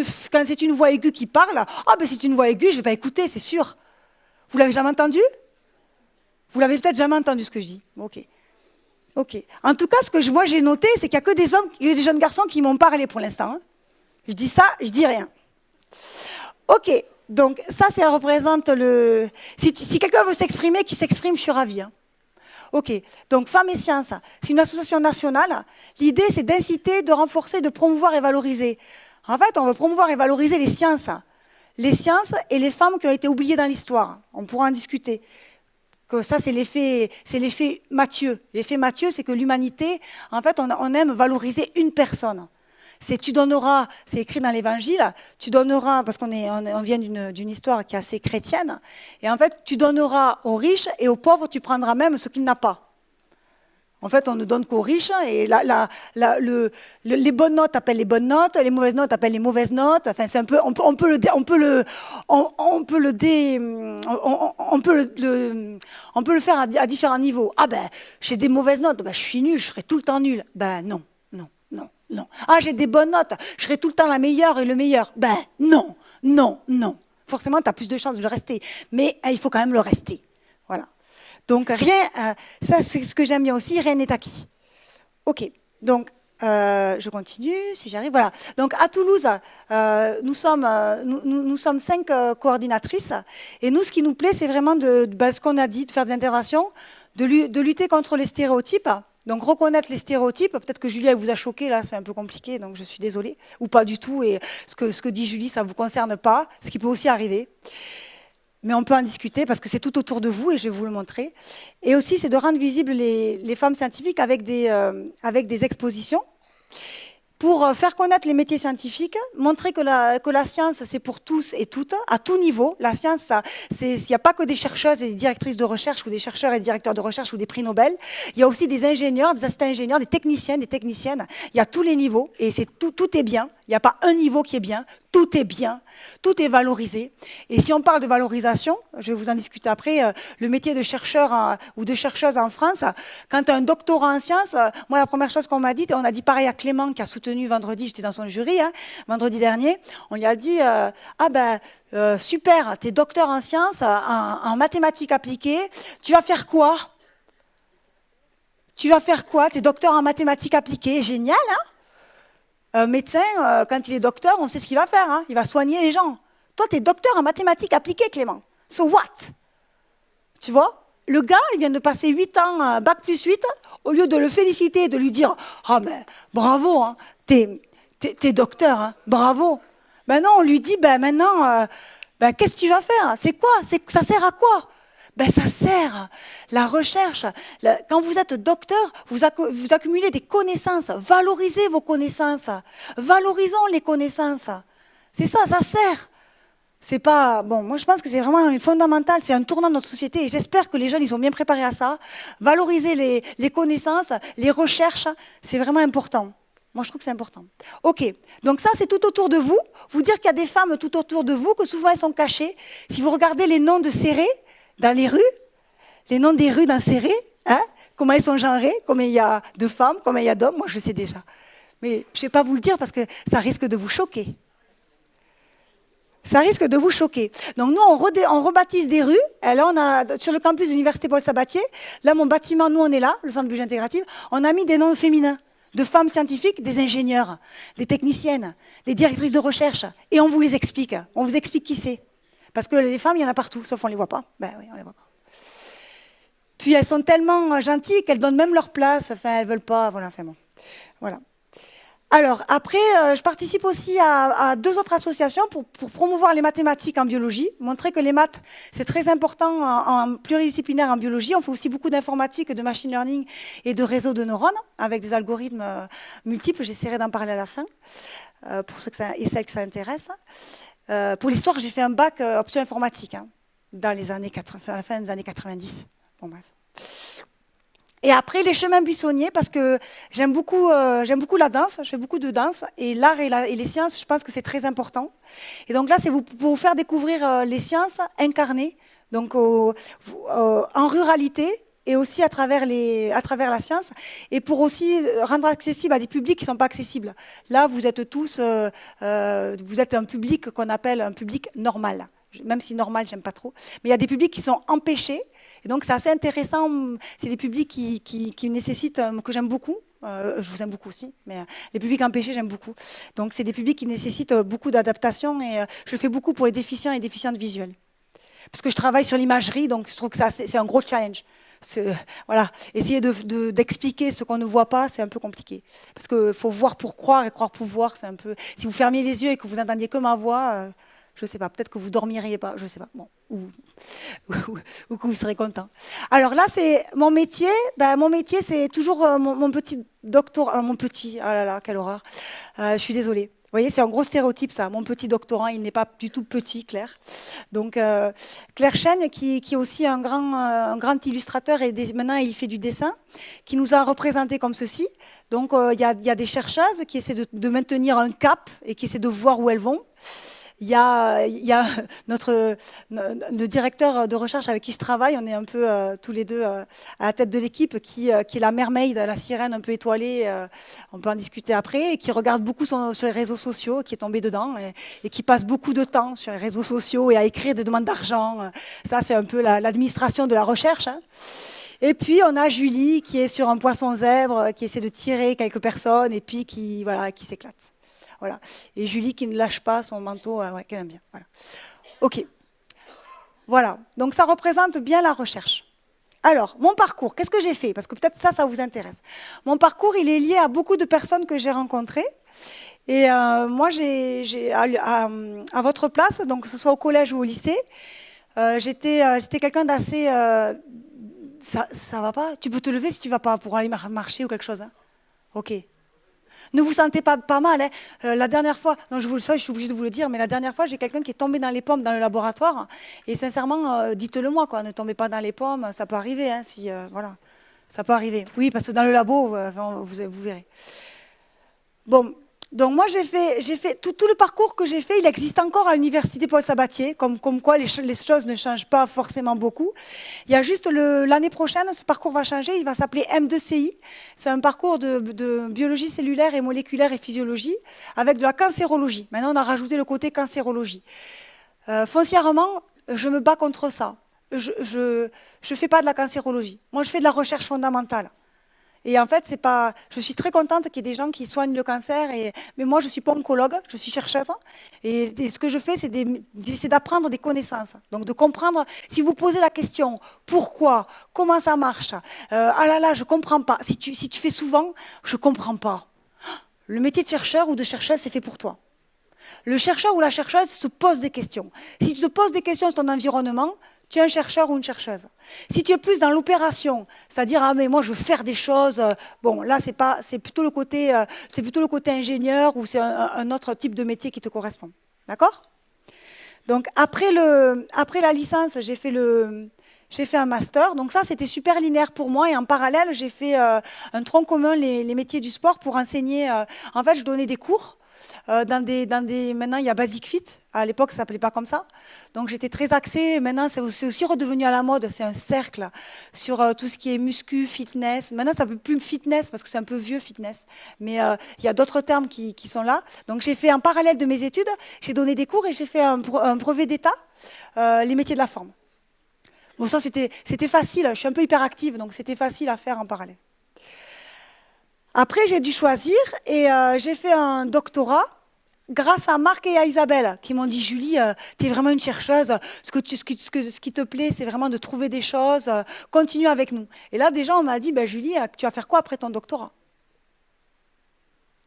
une voix aiguë qui parle, c'est une voix aiguë, je ne vais pas écouter, c'est sûr. Vous l'avez jamais entendu? Vous l'avez peut-être jamais entendu ce que je dis. Ok. En tout cas, ce que moi j'ai noté, c'est qu'il n'y a que des hommes, des jeunes garçons qui m'ont parlé pour l'instant. Hein. Je dis ça, je dis rien. Ok. Donc ça représente le... Si quelqu'un veut s'exprimer, qu'il s'exprime, je suis ravie. Hein. Ok, donc Femmes et Sciences, c'est une association nationale. L'idée, c'est d'inciter, de renforcer, de promouvoir et valoriser. En fait, on veut promouvoir et valoriser les sciences et les femmes qui ont été oubliées dans l'histoire. On pourra en discuter. Que ça, c'est l'effet Mathieu. L'effet Mathieu, c'est que l'humanité, en fait, on aime valoriser une personne. Tu donneras, c'est écrit dans l'Évangile, tu donneras, parce qu'on vient d'une histoire qui est assez chrétienne, et en fait, tu donneras aux riches et aux pauvres, tu prendras même ce qu'il n'a pas. En fait, on ne donne qu'aux riches, et les bonnes notes appellent les bonnes notes, les mauvaises notes appellent les mauvaises notes. Enfin, c'est un peu, on peut le faire à différents niveaux. J'ai des mauvaises notes, je suis nulle, je serai tout le temps nulle. Non. J'ai des bonnes notes, je serai tout le temps la meilleure et le meilleur. Non. Forcément, tu as plus de chances de le rester. Mais il faut quand même le rester. Voilà. Donc, ça c'est ce que j'aime bien aussi, rien n'est acquis. Ok, donc, je continue, si j'arrive. Voilà. Donc, à Toulouse, nous sommes 5 coordinatrices. Et nous, ce qui nous plaît, c'est vraiment ce qu'on a dit, de faire des interventions, de lutter contre les stéréotypes. Donc, reconnaître les stéréotypes, peut-être que Julie, elle vous a choqué, là, c'est un peu compliqué, donc je suis désolée, ou pas du tout, et ce que dit Julie, ça ne vous concerne pas, ce qui peut aussi arriver. Mais on peut en discuter, parce que c'est tout autour de vous, et je vais vous le montrer. Et aussi, c'est de rendre visibles les femmes scientifiques avec des expositions, pour faire connaître les métiers scientifiques, montrer que la science, c'est pour tous et toutes, à tout niveau. La science, il n'y a pas que des chercheuses et des directrices de recherche, ou des chercheurs et des directeurs de recherche, ou des prix Nobel. Il y a aussi des ingénieurs, des assistants ingénieurs, des techniciens, des techniciennes. Il y a tous les niveaux, et tout est bien. Il n'y a pas un niveau qui est bien. Tout est bien, tout est valorisé. Et si on parle de valorisation, je vais vous en discuter après, le métier de chercheur ou de chercheuse en France, quand tu as un doctorat en sciences, moi la première chose qu'on m'a dit, et on a dit pareil à Clément qui a soutenu vendredi, j'étais dans son jury, vendredi dernier, on lui a dit super, tu es docteur en sciences, en mathématiques appliquées, tu vas faire quoi? Tu es docteur en mathématiques appliquées, génial, hein? Un médecin, quand il est docteur, on sait ce qu'il va faire. Hein. Il va soigner les gens. Toi, tu es docteur en mathématiques appliquées, Clément. So what? Tu vois? Le gars, il vient de passer 8 ans, bac plus 8, au lieu de le féliciter, de lui dire « Ah, mais bravo, hein, t'es docteur, hein, bravo ». Ben non, on lui dit « Ben maintenant, qu'est-ce que tu vas faire? C'est quoi? Ça sert à quoi ?» Ça sert, la recherche. Quand vous êtes docteur, vous accumulez des connaissances. Valorisez vos connaissances. Valorisons les connaissances. C'est ça, ça sert. C'est pas bon. Moi, je pense que c'est vraiment fondamental. C'est un tournant de notre société. Et j'espère que les jeunes, ils sont bien préparés à ça. Valoriser les connaissances, les recherches, c'est vraiment important. Moi, je trouve que c'est important. Ok. Donc ça, c'est tout autour de vous. Vous dire qu'il y a des femmes tout autour de vous, que souvent elles sont cachées. Si vous regardez les noms de Céré dans les rues, les noms des rues dans Céré, hein, comment elles sont genrées, combien il y a de femmes, combien il y a d'hommes, moi, je le sais déjà. Mais je ne vais pas vous le dire parce que ça risque de vous choquer. Ça risque de vous choquer. Donc nous, on rebaptise des rues. Et là, on a, sur le campus de l'Université Paul Sabatier, là, mon bâtiment, nous, on est là, le Centre Biologie Intégrative, on a mis des noms féminins, de femmes scientifiques, des ingénieurs, des techniciennes, des directrices de recherche. Et on vous les explique. On vous explique qui c'est. Parce que les femmes, il y en a partout, sauf on ne les voit pas. Ben oui, on les voit pas. Puis elles sont tellement gentilles qu'elles donnent même leur place. Enfin, elles veulent pas. Voilà, enfin bon. Voilà. Alors, après, je participe aussi à 2 autres associations pour promouvoir les mathématiques en biologie, montrer que les maths, c'est très important en pluridisciplinaire en biologie. On fait aussi beaucoup d'informatique, de machine learning et de réseaux de neurones avec des algorithmes multiples. J'essaierai d'en parler à la fin, pour ceux et celles que ça intéresse. Pour l'histoire, j'ai fait un bac option informatique, hein, dans les années 80, à la fin des années 90. Bon, bref. Et après, les chemins buissonniers, parce que j'aime beaucoup la danse, je fais beaucoup de danse, et l'art et les sciences, je pense que c'est très important. Et donc là, c'est pour vous faire découvrir les sciences incarnées, donc en ruralité, et aussi à travers la science, et pour aussi rendre accessible à des publics qui ne sont pas accessibles. Là, vous êtes tous, vous êtes un public qu'on appelle un public normal. Même si normal, j'aime pas trop. Mais il y a des publics qui sont empêchés. Et donc, c'est assez intéressant. C'est des publics qui nécessitent, que j'aime beaucoup. Je vous aime beaucoup aussi, mais les publics empêchés, j'aime beaucoup. Donc, c'est des publics qui nécessitent beaucoup d'adaptation. Et je le fais beaucoup pour les déficients et déficientes visuelles. Parce que je travaille sur l'imagerie, donc je trouve que c'est un gros challenge. Voilà, essayer d'expliquer ce qu'on ne voit pas, c'est un peu compliqué. Parce qu'il faut voir pour croire et croire pour voir, c'est un peu... Si vous fermiez les yeux et que vous entendiez que ma voix... je ne sais pas, peut-être que vous ne dormiriez pas, je ne sais pas, bon, ou que vous serez content. Alors là, c'est mon métier. Ben, mon métier, c'est toujours mon petit doctorat, mon petit, ah là là, quelle horreur, je suis désolée. Vous voyez, c'est un gros stéréotype, ça. Mon petit doctorant, il n'est pas du tout petit, Claire. Donc, Claire Chêne, qui est aussi un grand illustrateur, et maintenant, il fait du dessin, qui nous a représentés comme ceci. Donc, il y a des chercheuses qui essaient de maintenir un cap et qui essaient de voir où elles vont. Il y a le directeur de recherche avec qui je travaille, on est un peu tous les deux à la tête de l'équipe, qui est la mermaid, la sirène un peu étoilée, on peut en discuter après, et qui regarde beaucoup sur les réseaux sociaux, qui est tombé dedans, et qui passe beaucoup de temps sur les réseaux sociaux et à écrire des demandes d'argent. Ça, c'est un peu l'administration de la recherche, hein. Et puis, on a Julie, qui est sur un poisson zèbre, qui essaie de tirer quelques personnes, et puis qui s'éclate. Voilà. Et Julie qui ne lâche pas son manteau, ouais, qu'elle aime bien. Voilà. Ok. Voilà. Donc ça représente bien la recherche. Alors, mon parcours, qu'est-ce que j'ai fait? Parce que peut-être ça vous intéresse. Mon parcours, il est lié à beaucoup de personnes que j'ai rencontrées. Et moi, à votre place, donc que ce soit au collège ou au lycée, j'étais quelqu'un d'assez... ça va pas? Tu peux te lever si tu vas pas pour aller marcher ou quelque chose, hein? Ok. Ne vous sentez pas mal, hein. La dernière fois, non, je suis obligée de vous le dire, mais la dernière fois, j'ai quelqu'un qui est tombé dans les pommes dans le laboratoire. Et sincèrement, dites-le moi, quoi, ne tombez pas dans les pommes, ça peut arriver, hein, voilà, ça peut arriver. Oui, parce que dans le labo, vous verrez. Bon. Donc moi, j'ai fait tout le parcours que j'ai fait, il existe encore à l'université Paul Sabatier, comme quoi les choses ne changent pas forcément beaucoup. Il y a juste l'année prochaine, ce parcours va changer, il va s'appeler M2CI. C'est un parcours de biologie cellulaire et moléculaire et physiologie avec de la cancérologie. Maintenant, on a rajouté le côté cancérologie. Foncièrement, je me bats contre ça. Je fais pas de la cancérologie. Moi, je fais de la recherche fondamentale. Et en fait, je suis très contente qu'il y ait des gens qui soignent le cancer. Mais moi, je ne suis pas oncologue, je suis chercheuse. Et ce que je fais, c'est d'apprendre des connaissances. Donc, de comprendre, si vous posez la question, pourquoi, comment ça marche, ah là là, je ne comprends pas. Si tu fais souvent, je ne comprends pas. Le métier de chercheur ou de chercheuse, c'est fait pour toi. Le chercheur ou la chercheuse se pose des questions. Si tu te poses des questions sur ton environnement, tu es un chercheur ou une chercheuse. Si tu es plus dans l'opération, c'est-à-dire mais moi je veux faire des choses, bon là c'est plutôt le côté ingénieur ou c'est un autre type de métier qui te correspond. D'accord? Donc après la licence, j'ai fait un master. Donc ça, c'était super linéaire pour moi. Et en parallèle, j'ai fait un tronc commun, les métiers du sport, pour enseigner. En fait, je donnais des cours maintenant, il y a Basic Fit. À l'époque, ça s'appelait pas comme ça. Donc j'étais très axée. Maintenant, c'est aussi redevenu à la mode. C'est un cercle sur tout ce qui est muscu, fitness. Maintenant, ça ne peut plus fitness parce que c'est un peu vieux fitness. Mais il y a d'autres termes qui sont là. Donc j'ai fait en parallèle de mes études, j'ai donné des cours et j'ai fait un brevet d'État, les métiers de la forme. Bon, ça, c'était facile. Je suis un peu hyperactive, donc c'était facile à faire en parallèle. Après, j'ai dû choisir et j'ai fait un doctorat grâce à Marc et à Isabelle qui m'ont dit « Julie, tu es vraiment une chercheuse. Ce qui te plaît, c'est vraiment de trouver des choses. Continue avec nous. » Et là, déjà, on m'a dit « Julie, tu vas faire quoi après ton doctorat ?»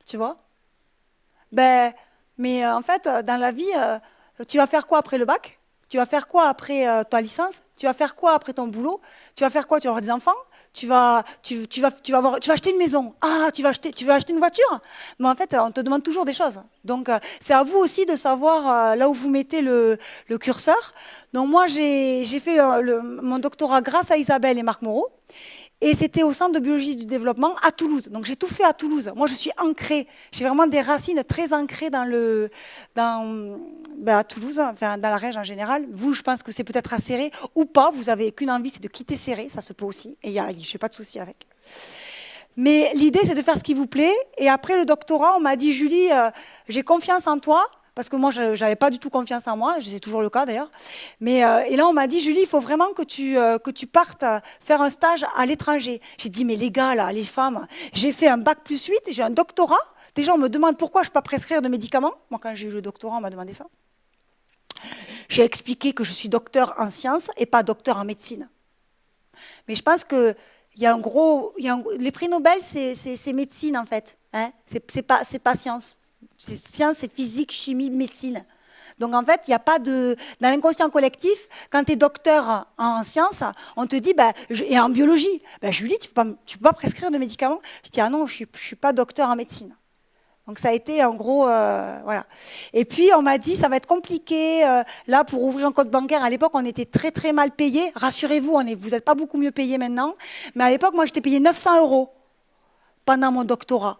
Tu vois? Mais en fait, dans la vie, tu vas faire quoi après le bac? Tu vas faire quoi après ta licence? Tu vas faire quoi après ton boulot? Tu vas faire quoi? Tu vas avoir des enfants? Tu vas acheter une maison. Ah, tu vas acheter une voiture? Mais en fait, on te demande toujours des choses. Donc, c'est à vous aussi de savoir là où vous mettez le curseur. Donc, moi, j'ai fait mon doctorat grâce à Isabelle et Marc Moreau. Et c'était au Centre de biologie du développement à Toulouse. Donc j'ai tout fait à Toulouse. Moi, je suis ancrée. J'ai vraiment des racines très ancrées à Toulouse, enfin dans la région en général. Vous, je pense que c'est peut-être à Céré ou pas. Vous avez qu'une envie, c'est de quitter Céré. Ça se peut aussi. Et je n'ai pas de souci avec. Mais l'idée, c'est de faire ce qui vous plaît. Et après le doctorat, on m'a dit, Julie, j'ai confiance en toi. Parce que moi, je n'avais pas du tout confiance en moi, c'est toujours le cas d'ailleurs. Mais et là, on m'a dit, Julie, il faut vraiment que tu partes faire un stage à l'étranger. J'ai dit, mais les gars, là, les femmes, j'ai fait un bac+8, j'ai un doctorat. Déjà, on me demande pourquoi je ne peux pas prescrire de médicaments. Moi, quand j'ai eu le doctorat, on m'a demandé ça. J'ai expliqué que je suis docteur en sciences et pas docteur en médecine. Mais je pense que les prix Nobel, c'est médecine en fait. Hein, c'est pas science. C'est sciences, c'est physique, chimie, médecine. Donc en fait, il n'y a pas de... Dans l'inconscient collectif, quand tu es docteur en sciences, on te dit, et en biologie, Julie, tu peux pas prescrire de médicaments. Je dis, ah non, je suis pas docteur en médecine. Donc ça a été en gros, voilà. Et puis on m'a dit, ça va être compliqué, là pour ouvrir un compte bancaire. À l'époque, on était très très mal payés. Rassurez-vous, vous n'êtes pas beaucoup mieux payés maintenant. Mais à l'époque, moi, j'étais payée 900 € pendant mon doctorat.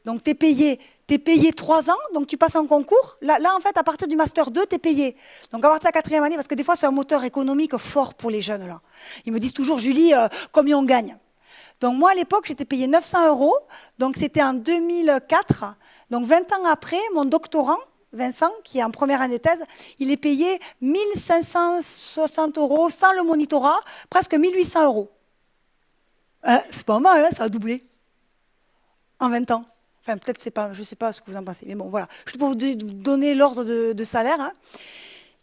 Donc t'es payé 3 ans, donc tu passes un concours. Là, en fait, à partir du Master 2, t'es payé. Donc à partir de la 4e année, parce que des fois, c'est un moteur économique fort pour les jeunes, là. Ils me disent toujours, Julie, combien on gagne? Donc moi, à l'époque, j'étais payée 900 €. Donc c'était en 2004. Donc 20 ans après, mon doctorant, Vincent, qui est en première année de thèse, il est payé 1560 € sans le monitorat, presque 1800 €. C'est pas mal, hein, ça a doublé en 20 ans. Enfin, peut-être, je ne sais pas ce que vous en pensez, mais bon, voilà. Je peux vous donner l'ordre de salaire. Hein.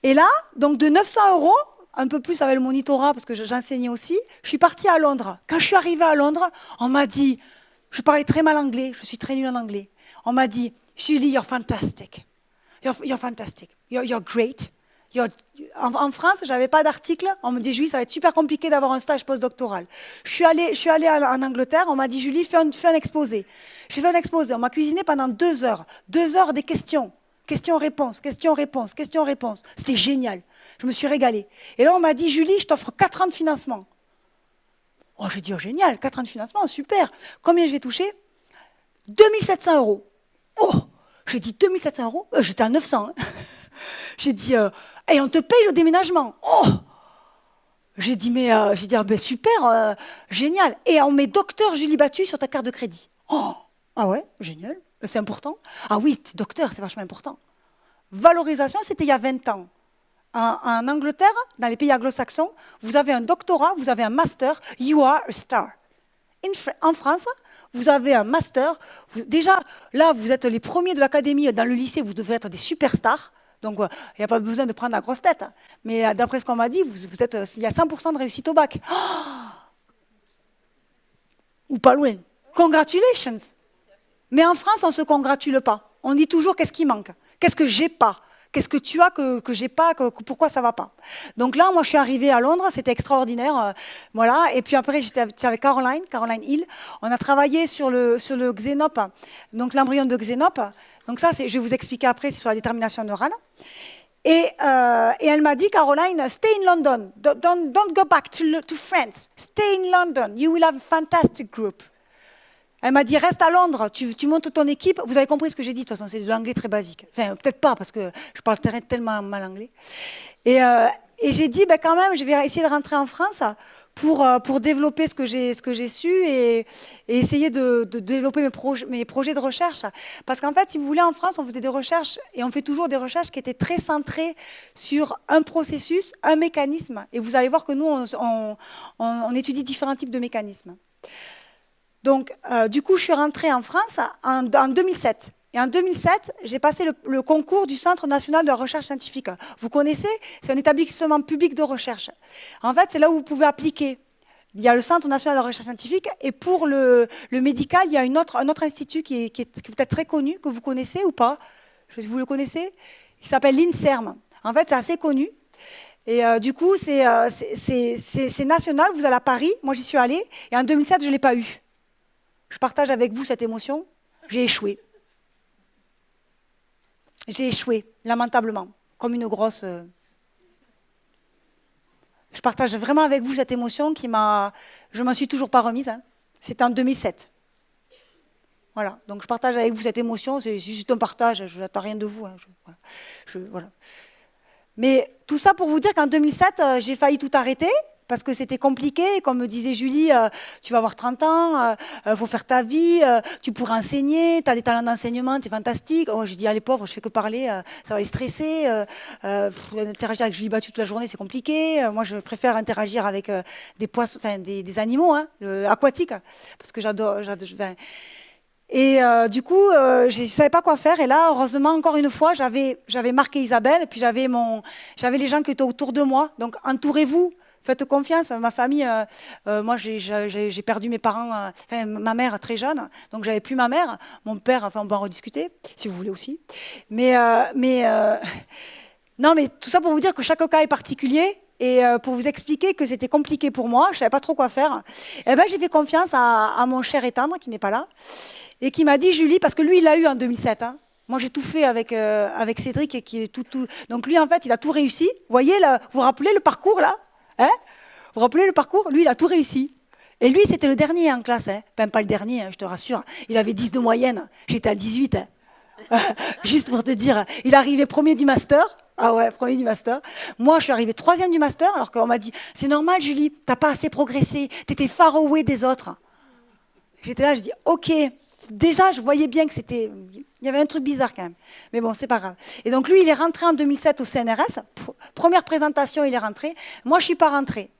Et là, donc de 900 €, un peu plus avec le monitorat, parce que j'enseignais aussi, je suis partie à Londres. Quand je suis arrivée à Londres, on m'a dit, je parlais très mal anglais, je suis très nulle en anglais. On m'a dit, Julie, you're fantastic. You're fantastic. You're great. En France, je n'avais pas d'article. On me dit, Julie, ça va être super compliqué d'avoir un stage postdoctoral. Je suis allée en Angleterre. On m'a dit, Julie, fais un exposé. J'ai fait un exposé. On m'a cuisiné pendant 2 heures. 2 heures des questions. Questions-réponses, questions-réponses, questions-réponses. C'était génial. Je me suis régalée. Et là, on m'a dit, Julie, je t'offre 4 ans de financement. Oh, j'ai dit, oh, génial, 4 ans de financement, super. Combien je vais toucher? 2700 €. Oh, j'ai dit 2700 €. J'étais à 900. Hein. J'ai dit, et on te paye le déménagement. Oh, j'ai dit, super, génial. Et on met docteur Julie Battu sur ta carte de crédit. Oh, ah ouais, génial, c'est important. Ah oui, docteur, c'est vachement important. Valorisation, c'était il y a 20 ans. En Angleterre, dans les pays anglo-saxons, vous avez un doctorat, vous avez un master, you are a star. En France, vous avez un master. Déjà, là, vous êtes les premiers de l'académie. Dans le lycée, vous devez être des superstars. Donc, il n'y a pas besoin de prendre la grosse tête. Mais d'après ce qu'on m'a dit, il y a 100% de réussite au bac. Oh, ou pas loin. Congratulations. Mais en France, on ne se congratule pas. On dit toujours qu'est-ce qui manque, qu'est-ce que j'ai pas. Qu'est-ce que tu as que j'ai pas, pourquoi ça va pas? Donc là, moi, je suis arrivée à Londres, c'était extraordinaire, voilà. Et puis après, j'étais avec Caroline Hill. On a travaillé sur le xénope, donc l'embryon de xénope. Donc ça, je vais vous expliquer après, c'est sur la détermination neurale. Et elle m'a dit, Caroline, stay in London. Don't go back to France. Stay in London. You will have a fantastic group. Elle m'a dit, reste à Londres, tu montes ton équipe. Vous avez compris ce que j'ai dit, de toute façon, c'est de l'anglais très basique. Enfin, peut-être pas, parce que je parle tellement mal anglais. Et j'ai dit, ben, quand même, je vais essayer de rentrer en France pour développer ce que j'ai su et essayer de développer mes projets de recherche. Parce qu'en fait, si vous voulez, en France, on faisait des recherches, et on fait toujours des recherches qui étaient très centrées sur un processus, un mécanisme. Et vous allez voir que nous, on étudie différents types de mécanismes. Donc, du coup, je suis rentrée en France en 2007. Et en 2007, j'ai passé le concours du Centre national de la recherche scientifique. Vous connaissez? C'est un établissement public de recherche. En fait, c'est là où vous pouvez appliquer. Il y a le Centre national de la recherche scientifique et pour le médical, il y a un autre institut qui est peut-être très connu, que vous connaissez ou pas. Vous le connaissez? Il s'appelle l'INSERM. En fait, c'est assez connu. Et du coup, c'est national. Vous allez à Paris. Moi, j'y suis allée. Et en 2007, je ne l'ai pas eu. Je partage avec vous cette émotion. J'ai échoué. J'ai échoué, lamentablement, comme une grosse... Je partage vraiment avec vous cette émotion qui m'a... Je ne m'en suis toujours pas remise. Hein. C'était en 2007. Voilà, donc je partage avec vous cette émotion. C'est juste un partage, je n'attends rien de vous. Hein. Voilà. Mais tout ça pour vous dire qu'en 2007, j'ai failli tout arrêter. Parce que c'était compliqué, comme me disait Julie, tu vas avoir 30 ans, faut faire ta vie, tu pourras enseigner, tu as des talents d'enseignement, tu es fantastique. Oh, j'ai dit, allez pauvre, je fais que parler, ça va les stresser. Interagir avec Julie Battu toute la journée, c'est compliqué. Moi, je préfère interagir avec des poissons, enfin des animaux, hein, aquatiques, parce que j'adore. Et du coup, je ne savais pas quoi faire. Et là, heureusement, encore une fois, j'avais marqué Isabelle, et puis j'avais les gens qui étaient autour de moi. Donc, entourez-vous. Faites confiance, ma famille, moi j'ai perdu mes parents, ma mère très jeune, donc j'avais plus ma mère, mon père, enfin on peut en rediscuter, si vous voulez aussi. Non, mais tout ça pour vous dire que chaque cas est particulier et pour vous expliquer que c'était compliqué pour moi, je ne savais pas trop quoi faire. Et ben j'ai fait confiance à mon cher et tendre qui n'est pas là et qui m'a dit Julie, parce que lui il l'a eu en 2007, hein. Moi, j'ai tout fait avec Cédric et qui est tout. Donc lui, en fait, il a tout réussi. Vous voyez, là, vous vous rappelez le parcours là? Hein, vous vous rappelez le parcours? Lui, il a tout réussi. Et lui, c'était le dernier en classe. Hein. Enfin, pas le dernier, hein, je te rassure. Il avait 10 de moyenne. J'étais à 18. Hein. Juste pour te dire, il est arrivé premier du master. Ah ouais, premier du master. Moi, je suis arrivée troisième du master, alors qu'on m'a dit, c'est normal, Julie, t'as pas assez progressé. T'étais far away des autres. J'étais là, je dis, ok. Déjà, je voyais bien que c'était... Il y avait un truc bizarre quand même. Mais bon, c'est pas grave. Et donc lui, il est rentré en 2007 au CNRS. Première présentation, il est rentré. Moi, je suis pas rentrée.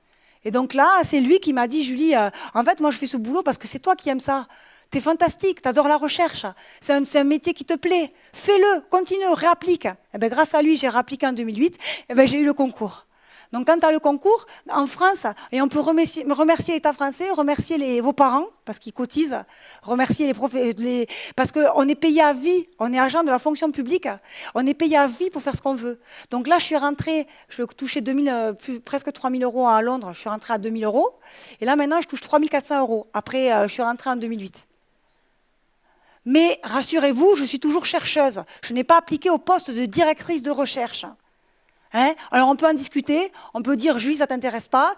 Et donc là, c'est lui qui m'a dit, Julie, en fait, moi, je fais ce boulot parce que c'est toi qui aimes ça. T'es fantastique, t'adores la recherche. C'est un métier qui te plaît. Fais-le, continue, réapplique. Et ben, grâce à lui, j'ai réappliqué en 2008. Et ben, j'ai eu le concours. Donc, quand tu as le concours, en France, et on peut remercier l'État français, remercier vos parents, parce qu'ils cotisent, remercier les profs, parce qu'on est payé à vie, on est agent de la fonction publique, on est payé à vie pour faire ce qu'on veut. Donc là, je suis rentrée, je touchais presque 3 000 € à Londres, je suis rentrée à 2 000 €, et là, maintenant, je touche 3 400 €. Après, je suis rentrée en 2008. Mais rassurez-vous, je suis toujours chercheuse. Je n'ai pas appliqué au poste de directrice de recherche. Hein? Alors on peut en discuter, on peut dire Julie ça t'intéresse pas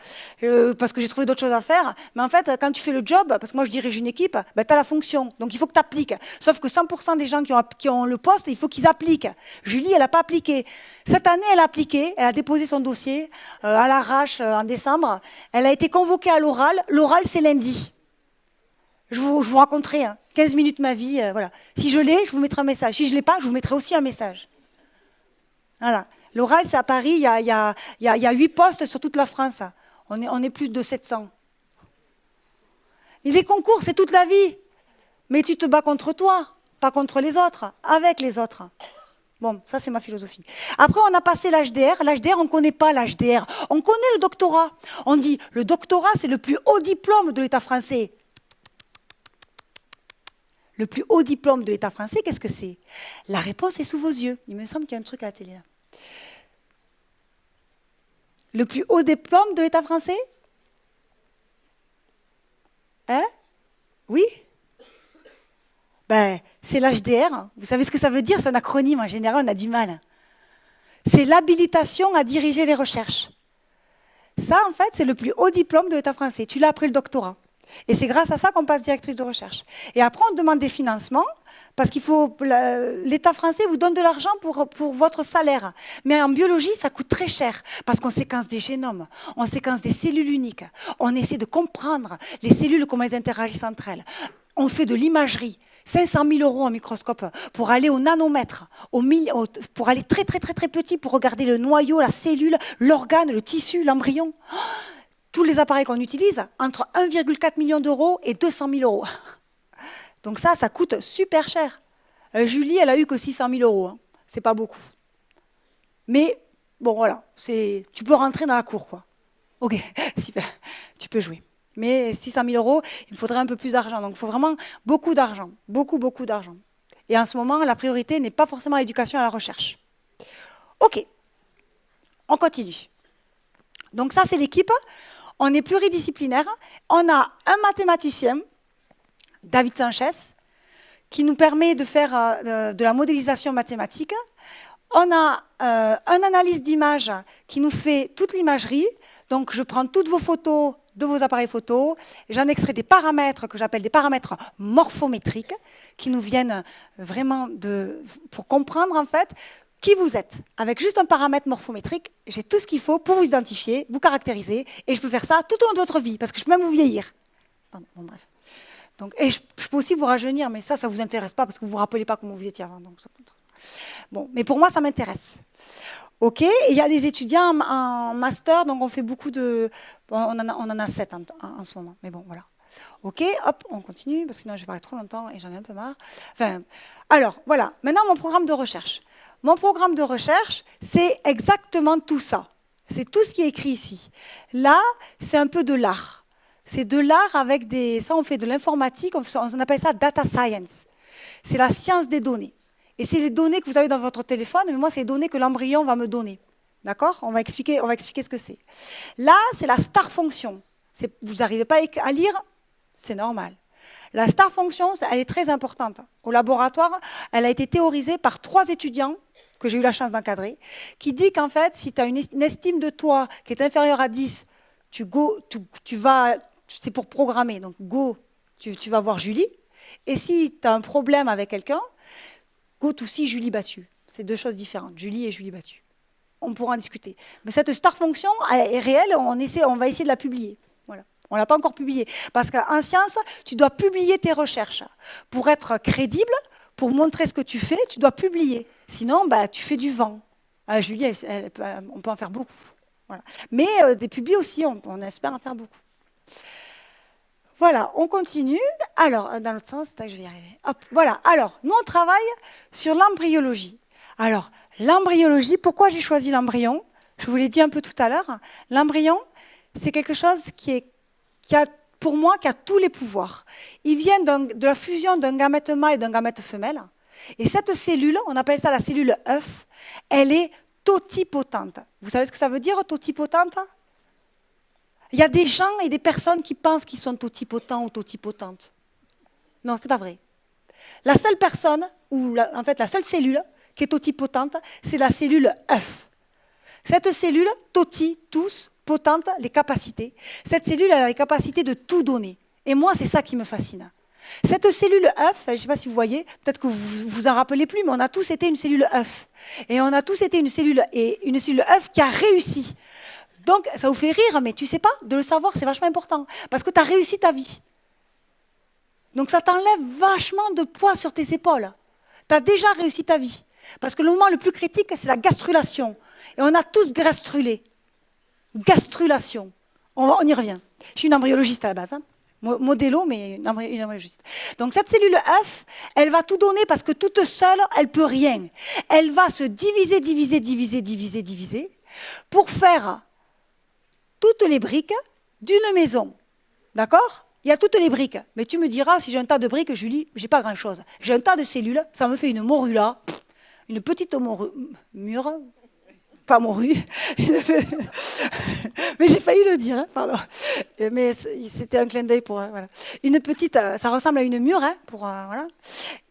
parce que j'ai trouvé d'autres choses à faire, mais en fait quand tu fais le job, parce que moi je dirige une équipe, ben, tu as la fonction, donc il faut que tu appliques. Sauf que 100% des gens qui ont le poste, il faut qu'ils appliquent. Julie elle n'a pas appliqué. Cette année elle a appliqué, elle a déposé son dossier à l'arrache en décembre, elle a été convoquée à l'oral c'est lundi. Je vous raconterai 15 minutes ma vie, voilà. Si je l'ai, je vous mettrai un message. Si je ne l'ai pas, je vous mettrai aussi un message. Voilà. L'oral, c'est à Paris, il y a 8 postes sur toute la France. On est plus de 700. Et les concours, c'est toute la vie. Mais tu te bats contre toi, pas contre les autres, avec les autres. Bon, ça c'est ma philosophie. Après, on a passé l'HDR. L'HDR, on ne connaît pas l'HDR. On connaît le doctorat. On dit, le doctorat, c'est le plus haut diplôme de l'État français. Le plus haut diplôme de l'État français, qu'est-ce que c'est? La réponse est sous vos yeux. Il me semble qu'il y a un truc à la télé là. Le plus haut diplôme de l'État français? Hein? Oui? Ben, c'est l'HDR. Vous savez ce que ça veut dire? C'est un acronyme, en général, on a du mal. C'est l'habilitation à diriger les recherches. Ça, en fait, c'est le plus haut diplôme de l'État français. Tu l'as après le doctorat. Et c'est grâce à ça qu'on passe directrice de recherche. Et après, on demande des financements, parce qu'il faut, l'État français vous donne de l'argent pour votre salaire. Mais en biologie, ça coûte très cher, parce qu'on séquence des génomes, on séquence des cellules uniques, on essaie de comprendre les cellules, comment elles interagissent entre elles. On fait de l'imagerie. 500 000 € en microscope pour aller au nanomètre, pour aller très très très très petit, pour regarder le noyau, la cellule, l'organe, le tissu, l'embryon. Tous les appareils qu'on utilise, entre 1,4 million d'euros et 200 000 €. Donc ça coûte super cher. Julie, elle a eu que 600 000 €. Hein. C'est pas beaucoup. Mais bon, voilà, tu peux rentrer dans la cour, quoi. Ok, super, tu peux jouer. Mais 600 000 €, il faudrait un peu plus d'argent. Donc il faut vraiment beaucoup d'argent, beaucoup d'argent. Et en ce moment, la priorité n'est pas forcément l'éducation à la recherche. Ok, on continue. Donc ça, c'est l'équipe. On est pluridisciplinaire. On a un mathématicien, David Sanchez, qui nous permet de faire de la modélisation mathématique. On a un analyse d'image qui nous fait toute l'imagerie. Donc je prends toutes vos photos de vos appareils photo, j'en extrais des paramètres que j'appelle des paramètres morphométriques qui nous viennent vraiment pour comprendre en fait qui vous êtes. Avec juste un paramètre morphométrique, j'ai tout ce qu'il faut pour vous identifier, vous caractériser, et je peux faire ça tout au long de votre vie, parce que je peux même vous vieillir. Pardon, bon, bref. Donc, et je peux aussi vous rajeunir, mais ça vous intéresse pas, parce que vous vous rappelez pas comment vous étiez avant. Donc ça, bon, mais pour moi, ça m'intéresse. Ok, et il y a des étudiants en master, donc on fait beaucoup de... Bon, on en a 7 en ce moment, mais bon, voilà. Ok, hop, on continue, parce que sinon je vais parler trop longtemps et j'en ai un peu marre. Enfin, alors, voilà, maintenant mon programme de recherche. Mon programme de recherche, c'est exactement tout ça. C'est tout ce qui est écrit ici. Là, c'est un peu de l'art. C'est de l'art avec des... Ça, on fait de l'informatique, on appelle ça data science. C'est la science des données. Et c'est les données que vous avez dans votre téléphone, mais moi, c'est les données que l'embryon va me donner. D'accord ? On va expliquer ce que c'est. Là, c'est la star fonction. Vous n'arrivez pas à lire, c'est normal. La star fonction, elle est très importante. Au laboratoire, elle a été théorisée par 3 étudiants que j'ai eu la chance d'encadrer, qui dit qu'en fait, si tu as une estime de toi qui est inférieure à 10, tu vas, c'est pour programmer, donc go, tu vas voir Julie. Et si tu as un problème avec quelqu'un, go to see Julie battue. C'est 2 choses différentes, Julie et Julie battue. On pourra en discuter. Mais cette star fonction est réelle, on va essayer de la publier. Voilà. On ne l'a pas encore publiée. Parce qu'en science, tu dois publier tes recherches. Pour être crédible, pour montrer ce que tu fais, tu dois publier. Sinon, tu fais du vent. Julie, on peut en faire beaucoup. Voilà. Mais des publis aussi, on espère en faire beaucoup. Voilà, on continue. Alors, dans l'autre sens, je vais y arriver. Hop, voilà. Alors, nous, on travaille sur l'embryologie. Alors, l'embryologie, pourquoi j'ai choisi l'embryon ? Je vous l'ai dit un peu tout à l'heure. L'embryon, c'est quelque chose qui a tous les pouvoirs. Il vient de la fusion d'un gamète mâle et d'un gamète femelle. Et cette cellule, on appelle ça la cellule œuf, elle est totipotente. Vous savez ce que ça veut dire, totipotente ? Il y a des gens et des personnes qui pensent qu'ils sont totipotents ou totipotentes. Non, ce n'est pas vrai. La seule personne, en fait la seule cellule qui est totipotente, c'est la cellule œuf. Cette cellule, potente, les capacités. Cette cellule a les capacités de tout donner. Et moi, c'est ça qui me fascine. Cette cellule œuf, je ne sais pas si vous voyez, peut-être que vous vous en rappelez plus, mais on a tous été une cellule œuf. Et on a tous été une cellule œuf qui a réussi. Donc, ça vous fait rire, mais tu ne sais pas, de le savoir, c'est vachement important. Parce que tu as réussi ta vie. Donc, ça t'enlève vachement de poids sur tes épaules. Tu as déjà réussi ta vie. Parce que le moment le plus critique, c'est la gastrulation. Et on a tous gastrulé. Gastrulation. On y revient. Je suis une embryologiste à la base. Hein. Modélo, mais une embryologiste. Donc, cette cellule œuf, elle va tout donner parce que toute seule, elle ne peut rien. Elle va se diviser pour faire toutes les briques d'une maison. D'accord ? Il y a toutes les briques. Mais tu me diras, si j'ai un tas de briques, Julie, j'ai pas grand-chose. J'ai un tas de cellules, ça me fait une morula, une petite mûre, pas morue, mais j'ai failli le dire, hein, pardon. Mais c'était un clin d'œil pour... voilà. Une petite, ça ressemble à une mûre, hein, voilà.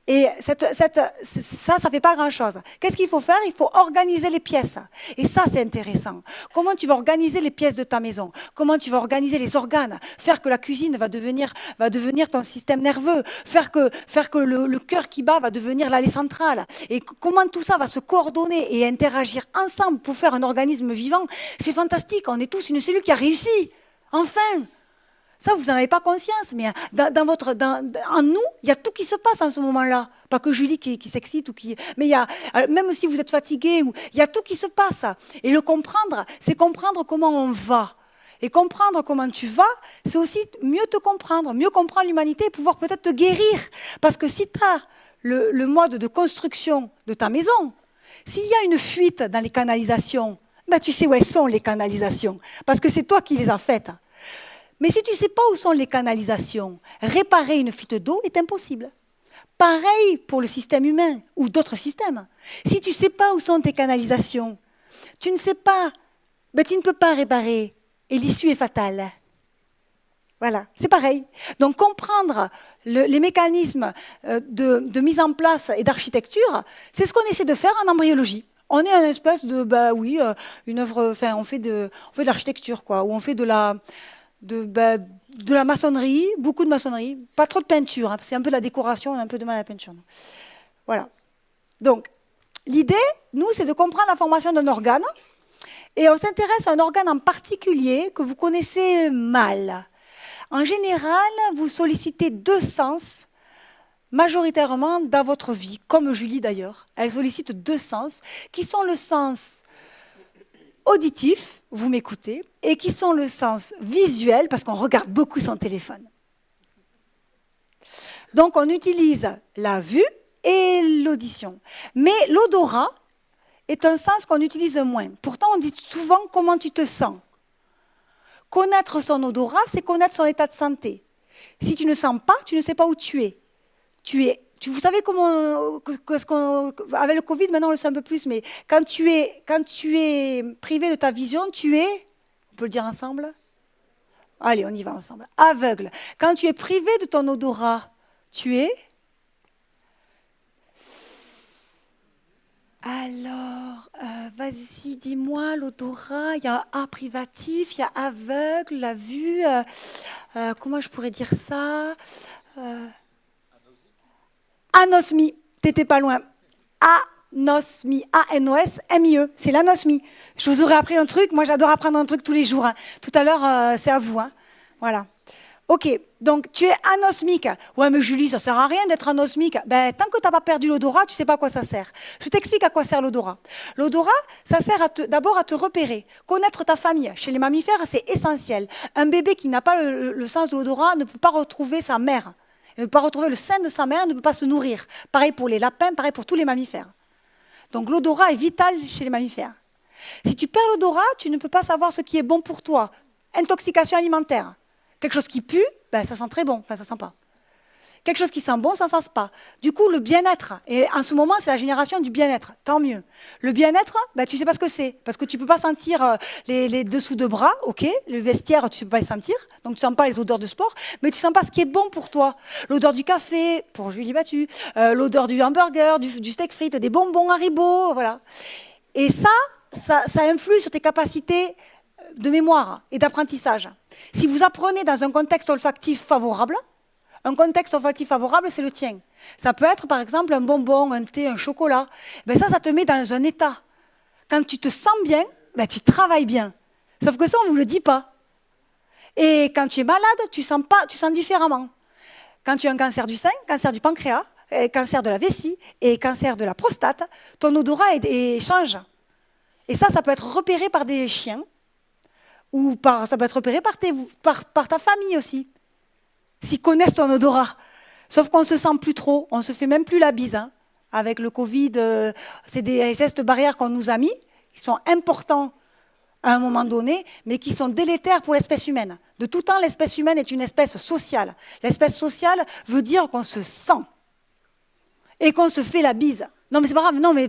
Et ça ne fait pas grand-chose. Qu'est-ce qu'il faut faire? Il faut organiser les pièces. Et ça, c'est intéressant. Comment tu vas organiser les pièces de ta maison? Comment tu vas organiser les organes? Faire que la cuisine va devenir ton système nerveux. Faire que le cœur qui bat va devenir l'allée centrale. Et comment tout ça va se coordonner et interagir ensemble pour faire un organisme vivant? C'est fantastique. On est tous une cellule qui a réussi. Enfin! Ça, vous n'en avez pas conscience, mais en nous, il y a tout qui se passe en ce moment-là. Pas que Julie qui s'excite, mais même si vous êtes fatigué, il y a tout qui se passe. Et le comprendre, c'est comprendre comment on va. Et comprendre comment tu vas, c'est aussi mieux te comprendre, mieux comprendre l'humanité et pouvoir peut-être te guérir. Parce que si tu as le mode de construction de ta maison, s'il y a une fuite dans les canalisations, ben tu sais où elles sont les canalisations, parce que c'est toi qui les as faites. Mais si tu ne sais pas où sont les canalisations, réparer une fuite d'eau est impossible. Pareil pour le système humain ou d'autres systèmes. Si tu ne sais pas où sont tes canalisations, tu ne sais pas, ben tu ne peux pas réparer et l'issue est fatale. Voilà, c'est pareil. Donc comprendre les mécanismes de mise en place et d'architecture, c'est ce qu'on essaie de faire en embryologie. On est une espèce de, une œuvre, enfin on fait de l'architecture, quoi, ou on fait de la maçonnerie, beaucoup de maçonnerie, pas trop de peinture, hein, c'est un peu de la décoration, on a un peu de mal à la peinture. Voilà. Donc, l'idée, nous, c'est de comprendre la formation d'un organe, et on s'intéresse à un organe en particulier que vous connaissez mal. En général, vous sollicitez 2 sens, majoritairement dans votre vie, comme Julie d'ailleurs. Elle sollicite 2 sens, qui sont le sens auditif, vous m'écoutez, et qui sont le sens visuel, parce qu'on regarde beaucoup son téléphone. Donc on utilise la vue et l'audition. Mais l'odorat est un sens qu'on utilise moins. Pourtant on dit souvent comment tu te sens. Connaître son odorat, c'est connaître son état de santé. Si tu ne sens pas, tu ne sais pas où tu es. Vous savez comment, avec le Covid, maintenant on le sait un peu plus, mais quand tu es privé de ta vision, on peut le dire ensemble? Allez, on y va ensemble. Aveugle. Quand tu es privé de ton odorat, tu es? Alors, vas-y, dis-moi, l'odorat, il y a A privatif, il y a aveugle, la vue, comment je pourrais dire ça? Anosmie, t'étais pas loin. Anosmie, A-N-O-S-M-I-E, c'est l'anosmie. Je vous aurais appris un truc, moi j'adore apprendre un truc tous les jours. Hein. Tout à l'heure, c'est à vous. Hein. Voilà. Ok, donc tu es anosmique. Ouais, mais Julie, ça sert à rien d'être anosmique. Ben, tant que tu n'as pas perdu l'odorat, tu sais pas à quoi ça sert. Je t'explique à quoi sert l'odorat. L'odorat, ça sert d'abord à te repérer. Connaître ta famille. Chez les mammifères, c'est essentiel. Un bébé qui n'a pas le sens de l'odorat ne peut pas retrouver sa mère. Il ne peut pas retrouver le sein de sa mère, ne peut pas se nourrir. Pareil pour les lapins, pareil pour tous les mammifères. Donc l'odorat est vital chez les mammifères. Si tu perds l'odorat, tu ne peux pas savoir ce qui est bon pour toi. Intoxication alimentaire. Quelque chose qui pue, ben, ça sent très bon, enfin ça sent pas. Quelque chose qui sent bon, ça ne sent pas. Du coup, le bien-être, et en ce moment, c'est la génération du bien-être, tant mieux. Le bien-être, ben, tu ne sais pas ce que c'est, parce que tu ne peux pas sentir les dessous de bras, ok, le vestiaire, tu ne sais pas les sentir, donc tu ne sens pas les odeurs de sport, mais tu ne sens pas ce qui est bon pour toi. L'odeur du café, pour Julie Battu, l'odeur du hamburger, du steak frites, des bonbons Haribo, voilà. Et ça influe sur tes capacités de mémoire et d'apprentissage. Si vous apprenez dans un contexte olfactif favorable, un contexte olfactif favorable, c'est le tien. Ça peut être, par exemple, un bonbon, un thé, un chocolat. Ben ça te met dans un état. Quand tu te sens bien, ben tu travailles bien. Sauf que ça, on ne vous le dit pas. Et quand tu es malade, tu sens différemment. Quand tu as un cancer du sein, cancer du pancréas, cancer de la vessie et cancer de la prostate, ton odorat change. Et ça peut être repéré par des chiens, ou ça peut être repéré par ta famille aussi. S'ils connaissent ton odorat. Sauf qu'on ne se sent plus trop, on ne se fait même plus la bise. Hein. Avec le Covid, c'est des gestes barrières qu'on nous a mis, qui sont importants à un moment donné, mais qui sont délétères pour l'espèce humaine. De tout temps, l'espèce humaine est une espèce sociale. L'espèce sociale veut dire qu'on se sent et qu'on se fait la bise. Non, mais c'est pas grave, non, mais on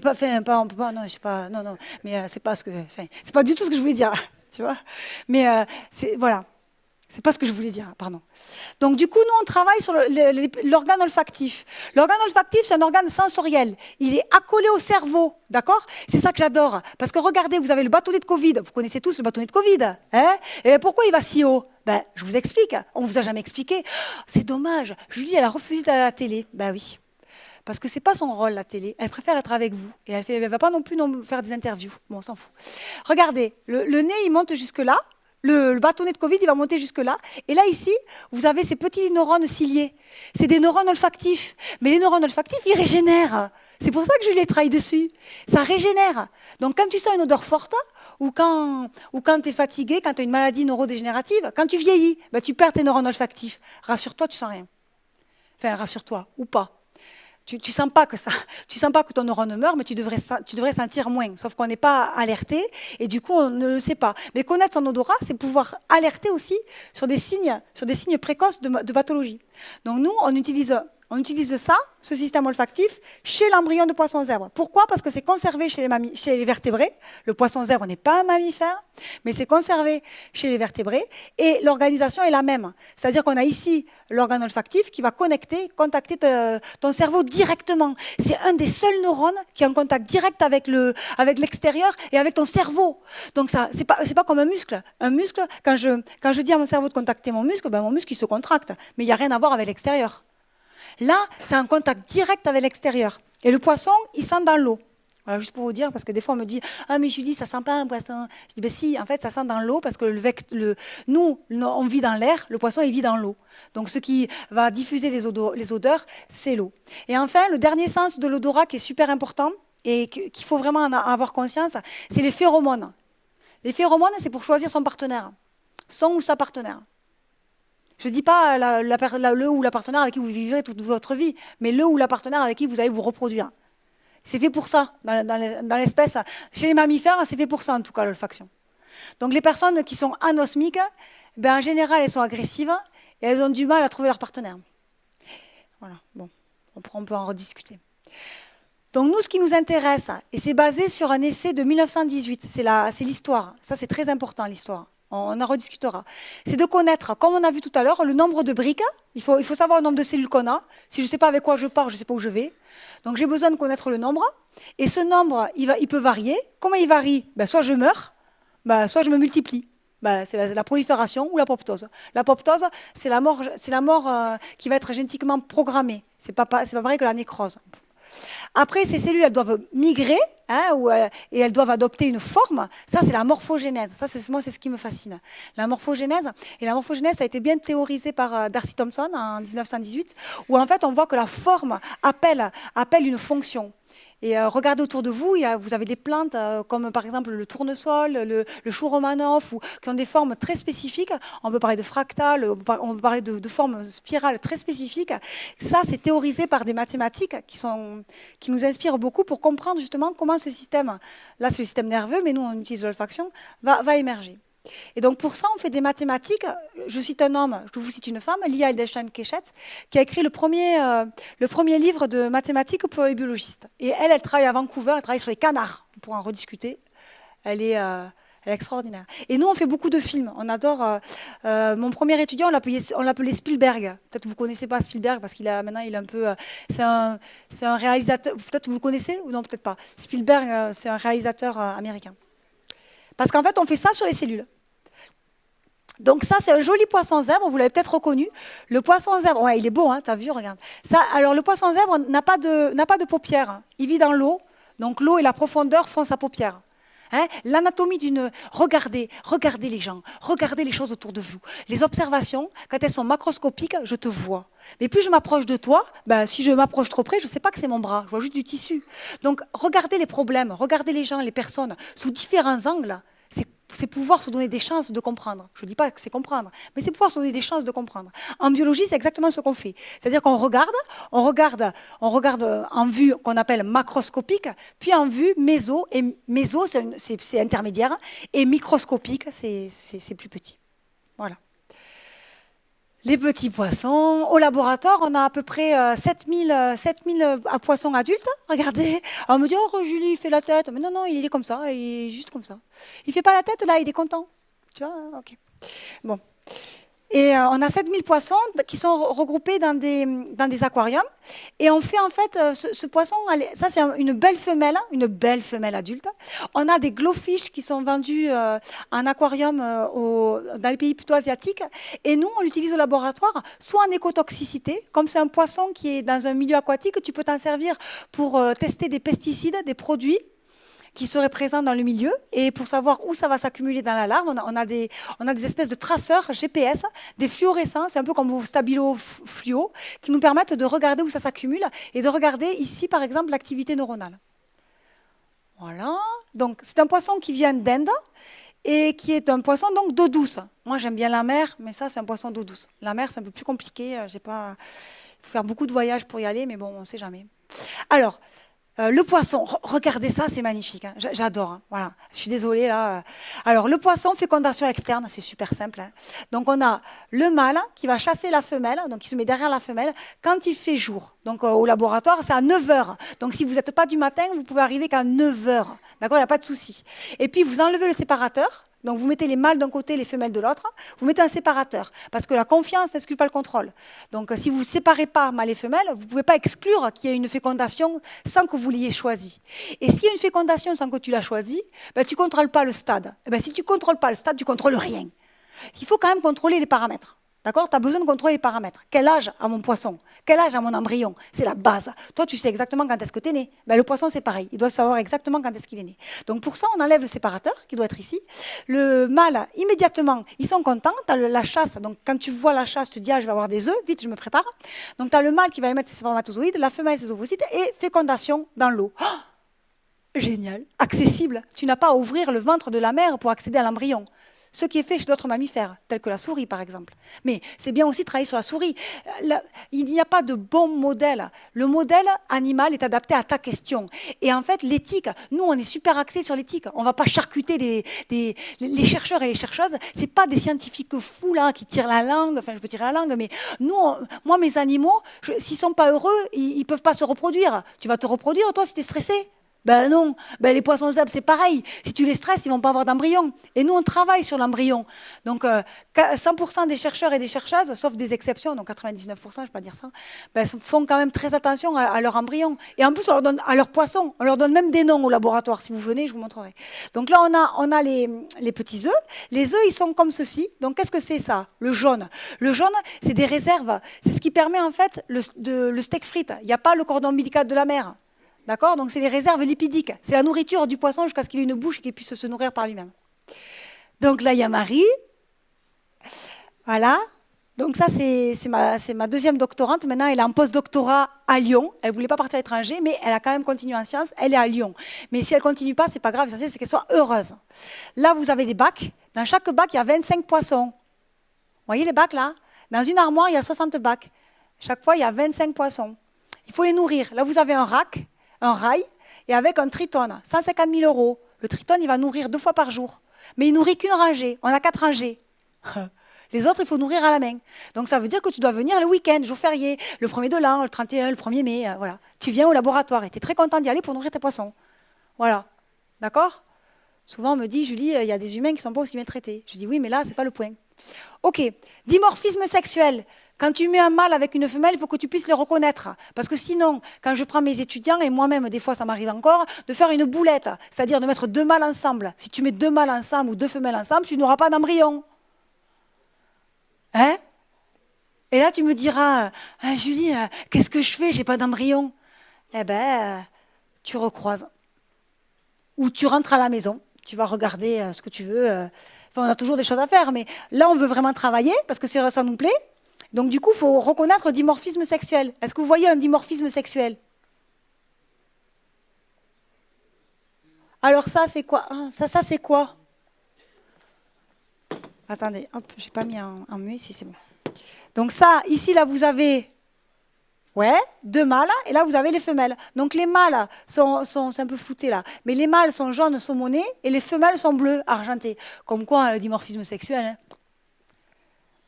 peut pas, non, je sais pas, non, mais c'est pas du tout ce que je voulais dire, tu vois. Mais voilà. C'est pas ce que je voulais dire, pardon. Donc du coup, nous, on travaille sur l'organe olfactif. L'organe olfactif, c'est un organe sensoriel. Il est accolé au cerveau, d'accord? C'est ça que j'adore. Parce que regardez, vous avez le bâtonnet de Covid. Vous connaissez tous le bâtonnet de Covid. Hein? Et pourquoi il va si haut? Ben, je vous explique. On vous a jamais expliqué. C'est dommage. Julie, elle a refusé d'aller à la télé. Ben oui. Parce que c'est pas son rôle, la télé. Elle préfère être avec vous. Et elle va pas non plus faire des interviews. Bon, on s'en fout. Regardez, le nez, il monte jusque-là. Le bâtonnet de Covid, il va monter jusque-là. Et là, ici, vous avez ces petits neurones ciliés. C'est des neurones olfactifs. Mais les neurones olfactifs, ils régénèrent. C'est pour ça que je les travaille dessus. Ça régénère. Donc, quand tu sens une odeur forte, ou quand tu es fatigué, quand tu as une maladie neurodégénérative, quand tu vieillis, ben, tu perds tes neurones olfactifs. Rassure-toi, tu sens rien. Enfin, rassure-toi, ou pas. Tu sens pas que ton neurone meurt, mais tu devrais sentir moins. Sauf qu'on n'est pas alerté et du coup on ne le sait pas. Mais connaître son odorat, c'est pouvoir alerter aussi sur des signes précoces de pathologie. Donc nous, on utilise ça, ce système olfactif, chez l'embryon de poisson zèbre. Pourquoi? Parce que c'est conservé chez les vertébrés. Le poisson zèbre n'est pas un mammifère, mais c'est conservé chez les vertébrés. Et l'organisation est la même. C'est-à-dire qu'on a ici l'organe olfactif qui va contacter ton cerveau directement. C'est un des seuls neurones qui est en contact direct avec l'extérieur et avec ton cerveau. Donc ça, c'est pas comme un muscle. Un muscle, quand je dis à mon cerveau de contacter mon muscle, ben mon muscle il se contracte. Mais il n'y a rien à voir avec l'extérieur. Là, c'est un contact direct avec l'extérieur. Et le poisson, il sent dans l'eau. Voilà, juste pour vous dire, parce que des fois, on me dit « Ah, mais Julie, ça sent pas un poisson. » Je dis « Ben si, en fait, ça sent dans l'eau, parce que nous, on vit dans l'air, le poisson, il vit dans l'eau. Donc, ce qui va diffuser les odeurs, c'est l'eau. Et enfin, le dernier sens de l'odorat qui est super important et qu'il faut vraiment en avoir conscience, c'est les phéromones. Les phéromones, c'est pour choisir son partenaire, son ou sa partenaire. Je ne dis pas le ou la partenaire avec qui vous vivrez toute votre vie, mais le ou la partenaire avec qui vous allez vous reproduire. C'est fait pour ça, dans l'espèce. Chez les mammifères, c'est fait pour ça, en tout cas, l'olfaction. Donc les personnes qui sont anosmiques, ben, en général, elles sont agressives et elles ont du mal à trouver leur partenaire. Voilà, bon, on peut en rediscuter. Donc nous, ce qui nous intéresse, et c'est basé sur un essai de 1918, c'est l'histoire. Ça, c'est très important, l'histoire. On en rediscutera. C'est de connaître, comme on a vu tout à l'heure, le nombre de briques. Il faut savoir le nombre de cellules qu'on a. Si je ne sais pas avec quoi je pars, je ne sais pas où je vais. Donc j'ai besoin de connaître le nombre. Et ce nombre, il peut varier. Comment il varie? Ben, soit je meurs, ben, soit je me multiplie. Ben, c'est la prolifération ou l'apoptose. L'apoptose, c'est la mort qui va être génétiquement programmée. C'est pas pareil que la nécrose. Après, ces cellules, elles doivent migrer et elles doivent adopter une forme. Ça, c'est la morphogénèse. Ça, moi, c'est ce qui me fascine. La morphogénèse. Et la morphogénèse, ça a été bien théorisé par Darcy Thompson en 1918, où en fait, on voit que la forme appelle une fonction. Et regardez autour de vous, vous avez des plantes comme par exemple le tournesol, le chou romanoff, qui ont des formes très spécifiques. On peut parler de fractales, on peut parler de formes spirales très spécifiques. Ça, c'est théorisé par des mathématiques qui nous inspirent beaucoup pour comprendre justement comment ce système, là c'est le système nerveux, mais nous on utilise l'olfaction, va émerger. Et donc pour ça, on fait des mathématiques. Je cite un homme, je vous cite une femme, Lia Edelstein-Keshet, qui a écrit le premier livre de mathématiques pour les biologistes. Et elle travaille à Vancouver, elle travaille sur les canards. On pourra en rediscuter. Elle est extraordinaire. Et nous, on fait beaucoup de films. On adore. Mon premier étudiant, on l'appelait Spielberg. Peut-être vous ne connaissez pas Spielberg parce maintenant il est un peu. C'est un réalisateur. Peut-être vous le connaissez ou non, peut-être pas. Spielberg, c'est un réalisateur américain. Parce qu'en fait, on fait ça sur les cellules. Donc ça, c'est un joli poisson zèbre, vous l'avez peut-être reconnu. Le poisson zèbre, ouais, il est beau, hein, t'as vu, regarde. Ça, alors le poisson zèbre n'a pas de paupières. Il vit dans l'eau, donc l'eau et la profondeur font sa paupière. Hein, l'anatomie Regardez les gens, regardez les choses autour de vous. Les observations, quand elles sont macroscopiques, je te vois. Mais plus je m'approche de toi, ben, si je m'approche trop près, je ne sais pas que c'est mon bras, je vois juste du tissu. Donc regardez les problèmes, regardez les gens, les personnes, sous différents angles. C'est pouvoir se donner des chances de comprendre. Je ne dis pas que c'est comprendre, mais c'est pouvoir se donner des chances de comprendre. En biologie, c'est exactement ce qu'on fait. C'est-à-dire qu'on regarde en vue qu'on appelle macroscopique, puis en vue méso, et méso, c'est intermédiaire, et microscopique, c'est plus petit. Voilà. Les petits poissons. Au laboratoire, on a à peu près 7000 poissons adultes. Regardez. Alors on me dit, oh Julie, il fait la tête. Mais non, il est comme ça, il est juste comme ça. Il ne fait pas la tête, là, il est content. Tu vois, ok. Bon. Et on a 7000 poissons qui sont regroupés dans des aquariums. Et on fait en fait ce poisson, ça c'est une belle femelle adulte. On a des glowfish qui sont vendus en aquarium dans les pays plutôt asiatiques. Et nous, on l'utilise au laboratoire, soit en écotoxicité, comme c'est un poisson qui est dans un milieu aquatique, tu peux t'en servir pour tester des pesticides, des produits qui seraient présents dans le milieu, et pour savoir où ça va s'accumuler dans la larve, on a des espèces de traceurs GPS, des fluorescents, c'est un peu comme vos stabilos fluo, qui nous permettent de regarder où ça s'accumule, et de regarder ici, par exemple, l'activité neuronale. Voilà, donc c'est un poisson qui vient d'Inde, et qui est un poisson donc d'eau douce. Moi j'aime bien la mer, mais ça c'est un poisson d'eau douce. La mer c'est un peu plus compliqué, il faut faire beaucoup de voyages pour y aller, mais bon, on ne sait jamais. Alors, le poisson, regardez ça, c'est magnifique, hein. J'adore. Hein. Voilà, je suis désolée là. Alors le poisson, fécondation externe, c'est super simple. Hein. Donc on a le mâle qui va chasser la femelle, donc il se met derrière la femelle quand il fait jour. Donc au laboratoire, c'est à 9 heures. Donc si vous n'êtes pas du matin, vous pouvez arriver qu'à 9 heures. D'accord, il n'y a pas de souci. Et puis vous enlevez le séparateur. Donc vous mettez les mâles d'un côté, les femelles de l'autre, vous mettez un séparateur, parce que la confiance n'exclut pas le contrôle. Donc si vous ne séparez pas mâles et femelles, vous ne pouvez pas exclure qu'il y ait une fécondation sans que vous l'ayez choisi. Et s'il y a une fécondation sans que tu l'as choisi, ben, tu ne contrôles pas le stade. Et ben, si tu ne contrôles pas le stade, tu ne contrôles rien. Il faut quand même contrôler les paramètres. D'accord ? Tu as besoin de contrôler les paramètres. Quel âge a mon poisson ? Quel âge a mon embryon ? C'est la base. Toi, tu sais exactement quand est-ce que tu es né. Ben, le poisson, c'est pareil. Il doit savoir exactement quand est-ce qu'il est né. Donc pour ça, on enlève le séparateur, qui doit être ici. Le mâle, immédiatement, ils sont contents. Tu as la chasse. Donc quand tu vois la chasse, tu te dis, ah, je vais avoir des œufs. Vite, je me prépare. Donc tu as le mâle qui va émettre ses spermatozoïdes, la femelle ses ovocytes, et fécondation dans l'eau. Oh, génial. Accessible. Tu n'as pas à ouvrir le ventre de la mère pour accéder à l'embryon. Ce qui est fait chez d'autres mammifères, tels que la souris par exemple. Mais c'est bien aussi de travailler sur la souris. Il n'y a pas de bon modèle. Le modèle animal est adapté à ta question. Et en fait, l'éthique, nous on est super axés sur l'éthique. On ne va pas charcuter les chercheurs et les chercheuses. Ce n'est pas des scientifiques fous là, qui tirent la langue. Enfin, je peux tirer la langue, mais nous, moi mes animaux, s'ils ne sont pas heureux, ils ne peuvent pas se reproduire. Tu vas te reproduire toi si tu es stressé ? Ben non, ben les poissons zèbres, c'est pareil. Si tu les stresses, ils vont pas avoir d'embryon. Et nous, on travaille sur l'embryon. Donc, 100% des chercheurs et des chercheuses, sauf des exceptions, donc 99%, je ne vais pas dire ça, ben, font quand même très attention à leur embryon. Et en plus, on leur donne à leurs poissons, on leur donne même des noms au laboratoire. Si vous venez, je vous montrerai. Donc là, on a les petits œufs. Les œufs, ils sont comme ceci. Donc, qu'est-ce que c'est ça ? Le jaune. Le jaune, c'est des réserves. C'est ce qui permet en fait le steak frites. Il n'y a pas le cordon ombilical de la mer. D'accord ? Donc, c'est les réserves lipidiques. C'est la nourriture du poisson jusqu'à ce qu'il ait une bouche et qu'il puisse se nourrir par lui-même. Donc là, il y a Marie. Voilà. Donc ça, c'est ma deuxième doctorante. Maintenant, elle est en post-doctorat à Lyon. Elle ne voulait pas partir à l'étranger, mais elle a quand même continué en sciences. Elle est à Lyon. Mais si elle ne continue pas, ce n'est pas grave. L'essentiel, c'est qu'elle soit heureuse. Là, vous avez des bacs. Dans chaque bac, il y a 25 poissons. Vous voyez les bacs là ? Dans une armoire, il y a 60 bacs. Chaque fois, il y a 25 poissons. Il faut les nourrir. Là, vous avez un rail, et avec un tritone, 150 000 €. Le tritone, il va nourrir 2 fois par jour. Mais il ne nourrit qu'une rangée. On a 4 rangées. Les autres, il faut nourrir à la main. Donc ça veut dire que tu dois venir le week-end, jour férié, le 1er de l'an, le 31, le 1er mai. Voilà. Tu viens au laboratoire et tu es très content d'y aller pour nourrir tes poissons. Voilà. D'accord ? Souvent, on me dit, Julie, il y a des humains qui ne sont pas aussi bien traités. Je dis, oui, mais là, ce n'est pas le point. OK. Dimorphisme sexuel. Quand tu mets un mâle avec une femelle, il faut que tu puisses les reconnaître. Parce que sinon, quand je prends mes étudiants, et moi-même, des fois, ça m'arrive encore, de faire une boulette, c'est-à-dire de mettre 2 mâles ensemble. Si tu mets 2 mâles ensemble ou 2 femelles ensemble, tu n'auras pas d'embryon. Hein ? Et là, tu me diras, ah, Julie, qu'est-ce que je fais ? J'ai pas d'embryon. Eh bien, tu recroises. Ou tu rentres à la maison, tu vas regarder ce que tu veux. Enfin, on a toujours des choses à faire, mais là, on veut vraiment travailler, parce que ça nous plaît. Donc du coup, il faut reconnaître le dimorphisme sexuel. Est-ce que vous voyez un dimorphisme sexuel ? Alors ça, c'est quoi ? Ça, c'est quoi ? Attendez, hop, j'ai pas mis un muet ici, c'est bon. Donc ça, ici, là, vous avez 2 mâles, et là, vous avez les femelles. Donc les mâles sont c'est un peu flouté là, mais les mâles sont jaunes saumonés, et les femelles sont bleues argentées. Comme quoi, le dimorphisme sexuel. Hein.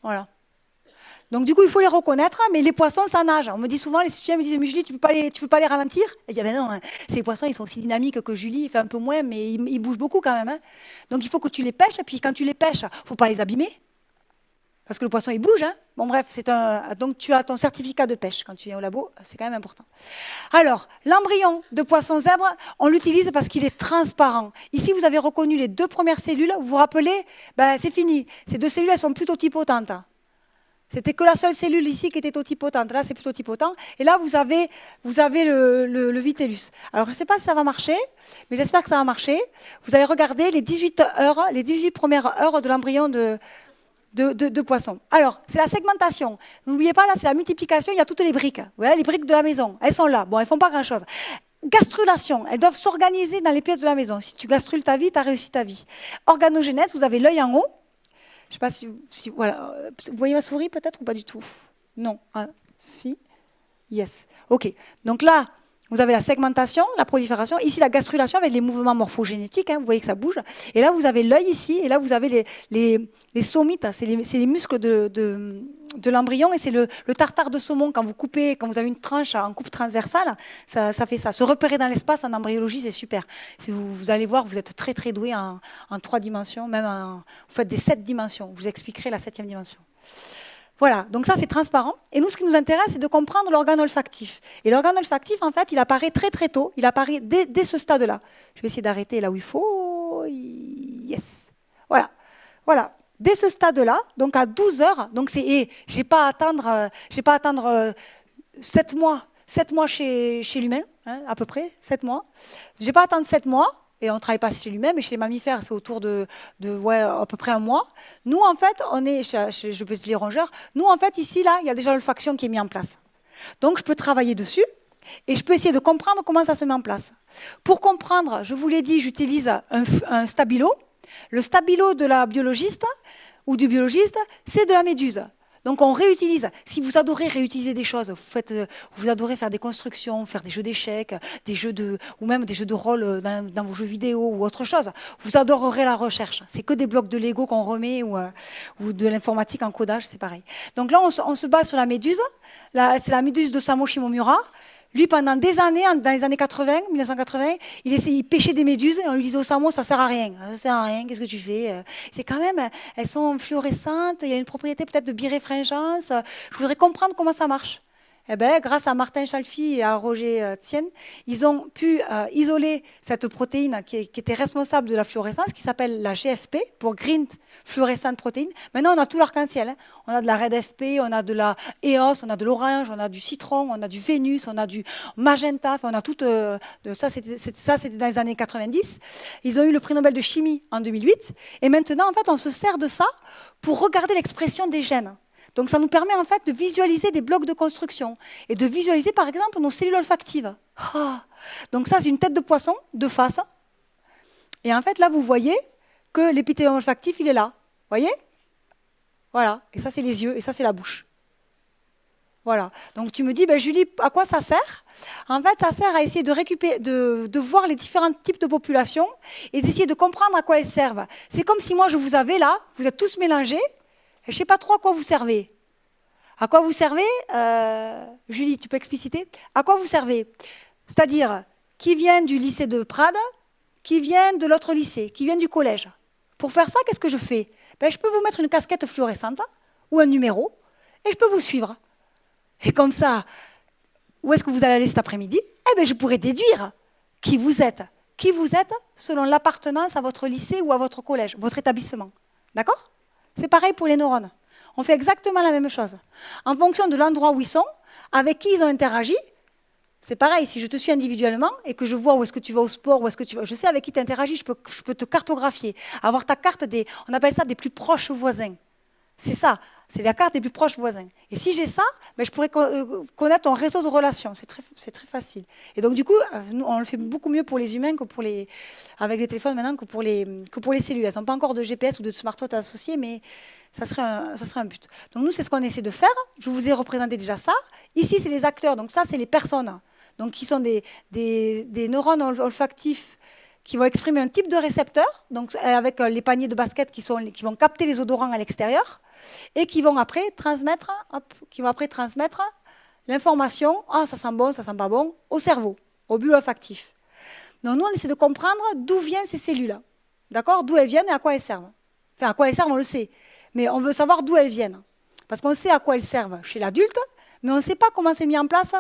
Voilà. Donc du coup, il faut les reconnaître, mais les poissons, ça nage. On me dit souvent, les étudiants me disent, mais Julie, tu peux pas les ralentir ? Et je dis, ben non, hein, ces poissons, ils sont aussi dynamiques que Julie, il fait un peu moins, mais ils bougent beaucoup quand même. Hein. Donc il faut que tu les pêches, et puis quand tu les pêches, il ne faut pas les abîmer. Parce que le poisson, il bouge. Hein. Bon, bref, donc tu as ton certificat de pêche quand tu viens au labo. C'est quand même important. Alors, l'embryon de poisson zèbre, on l'utilise parce qu'il est transparent. Ici, vous avez reconnu les 2 premières cellules. Vous vous rappelez, c'est fini. Ces 2 cellules, elles sont plutôt totipotentes. C'était que la seule cellule ici qui était totipotente. Là, c'est plutôt totipotent. Et là, vous avez le vitellus. Alors, je ne sais pas si ça va marcher, mais j'espère que ça va marcher. Vous allez regarder les 18 premières heures de l'embryon de poisson. Alors, c'est la segmentation. N'oubliez pas, là, c'est la multiplication. Il y a toutes les briques. Vous voyez, les briques de la maison. Elles sont là. Bon, elles ne font pas grand-chose. Gastrulation. Elles doivent s'organiser dans les pièces de la maison. Si tu gastrules ta vie, tu as réussi ta vie. Organogénèse, vous avez l'œil en haut. Je ne sais pas si voilà. Vous voyez ma souris peut-être ou pas du tout? Non. Ah, si. Yes. OK. Donc là, vous avez la segmentation, la prolifération. Ici, la gastrulation avec les mouvements morphogénétiques. Hein, vous voyez que ça bouge. Et là, vous avez l'œil ici. Et là, vous avez les somites. C'est les muscles de l'embryon. Et c'est le tartare de saumon. Quand vous avez une tranche en coupe transversale, ça fait ça. Se repérer dans l'espace en embryologie, c'est super. Si vous allez voir, vous êtes très, très doué en 3 dimensions. Vous faites des 7 dimensions. Je vous expliquerai la 7e dimension. Voilà, donc ça c'est transparent. Et nous, ce qui nous intéresse, c'est de comprendre l'organe olfactif. Et l'organe olfactif, en fait, il apparaît très très tôt. Il apparaît dès ce stade-là. Je vais essayer d'arrêter là où il faut. Yes. Voilà. Dès ce stade-là, donc à 12 heures, donc j'ai pas à attendre 7 mois. 7 mois chez l'humain, hein, à peu près, 7 mois. J'ai pas à attendre 7 mois. Et on ne travaille pas chez lui-même, mais chez les mammifères, c'est autour de à peu près 1 mois. Nous, en fait, je peux dire les rongeurs, nous, en fait, ici, là, il y a déjà l'olfaction qui est mise en place. Donc, je peux travailler dessus et je peux essayer de comprendre comment ça se met en place. Pour comprendre, je vous l'ai dit, j'utilise un stabilo. Le stabilo de la biologiste ou du biologiste, c'est de la méduse. Donc on réutilise. Si vous adorez réutiliser des choses, vous adorez faire des constructions, faire des jeux d'échecs, ou même des jeux de rôle dans vos jeux vidéo ou autre chose, vous adorerez la recherche. C'est que des blocs de Lego qu'on remet ou de l'informatique en codage, c'est pareil. Donc là, on se base sur la méduse. C'est la méduse d'Osamu Shimomura. Lui, pendant des années, dans les années 1980, il pêchait des méduses et on lui disait, Osamu, ça sert à rien. Ça sert à rien, qu'est-ce que tu fais? C'est quand même, elles sont fluorescentes, il y a une propriété peut-être de biréfringence. Je voudrais comprendre comment ça marche. Eh bien, grâce à Martin Chalfy et à Roger Tienne, ils ont pu isoler cette protéine qui était responsable de la fluorescence, qui s'appelle la GFP, pour Green Fluorescent Protein. Maintenant, on a tout l'arc-en-ciel. Hein. On a de la Red FP, on a de la EOS, on a de l'orange, on a du citron, on a du Vénus, on a du magenta, enfin, on a tout. Ça, c'était dans les années 90. Ils ont eu le prix Nobel de chimie en 2008. Et maintenant, en fait, on se sert de ça pour regarder l'expression des gènes. Donc ça nous permet en fait de visualiser des blocs de construction et de visualiser par exemple nos cellules olfactives. Donc ça c'est une tête de poisson de face. Et en fait là vous voyez que l'épithélium olfactif il est là. Voyez? Voilà. Et ça c'est les yeux et ça c'est la bouche. Voilà. Donc tu me dis, Julie, à quoi ça sert? En fait ça sert à essayer de récupérer, de voir les différents types de populations et d'essayer de comprendre à quoi elles servent. C'est comme si moi je vous avais là, vous êtes tous mélangés. Je ne sais pas trop à quoi vous servez. À quoi vous servez, Julie, tu peux expliciter? À quoi vous servez? C'est-à-dire, qui vient du lycée de Prades, qui vient de l'autre lycée, qui vient du collège. Pour faire ça, qu'est-ce que je fais? Je peux vous mettre une casquette fluorescente ou un numéro et je peux vous suivre. Et comme ça, où est-ce que vous allez aller cet après-midi? Je pourrais déduire qui vous êtes. Qui vous êtes selon l'appartenance à votre lycée ou à votre collège, votre établissement. D'accord? C'est pareil pour les neurones. On fait exactement la même chose. En fonction de l'endroit où ils sont, avec qui ils ont interagi, c'est pareil. Si je te suis individuellement et que je vois où est-ce que tu vas au sport, où est-ce que tu vas, je sais avec qui tu interagis, je peux te cartographier. Avoir ta carte on appelle ça des plus proches voisins. C'est ça, c'est la carte des plus proches voisins. Et si j'ai ça, je pourrais connaître ton réseau de relations. C'est très facile. Et donc du coup, nous, on le fait beaucoup mieux pour les humains que avec les téléphones maintenant que pour les cellules. Elles n'ont pas encore de GPS ou de smartphone associés, mais ça serait un but. Donc nous, c'est ce qu'on essaie de faire. Je vous ai représenté déjà ça. Ici, c'est les acteurs. Donc ça, c'est les personnes. Donc qui sont des neurones olfactifs qui vont exprimer un type de récepteur, donc avec les paniers de basket qui vont capter les odorants à l'extérieur et qui vont après transmettre l'information, ça sent bon, ça sent pas bon, au cerveau, au bulbe olfactif. Donc nous, on essaie de comprendre d'où viennent ces cellules-là, d'accord? D'où elles viennent et à quoi elles servent. Enfin, à quoi elles servent, on le sait. mais on veut savoir d'où elles viennent. Parce qu'on sait à quoi elles servent chez l'adulte, mais on ne sait pas comment c'est mis en place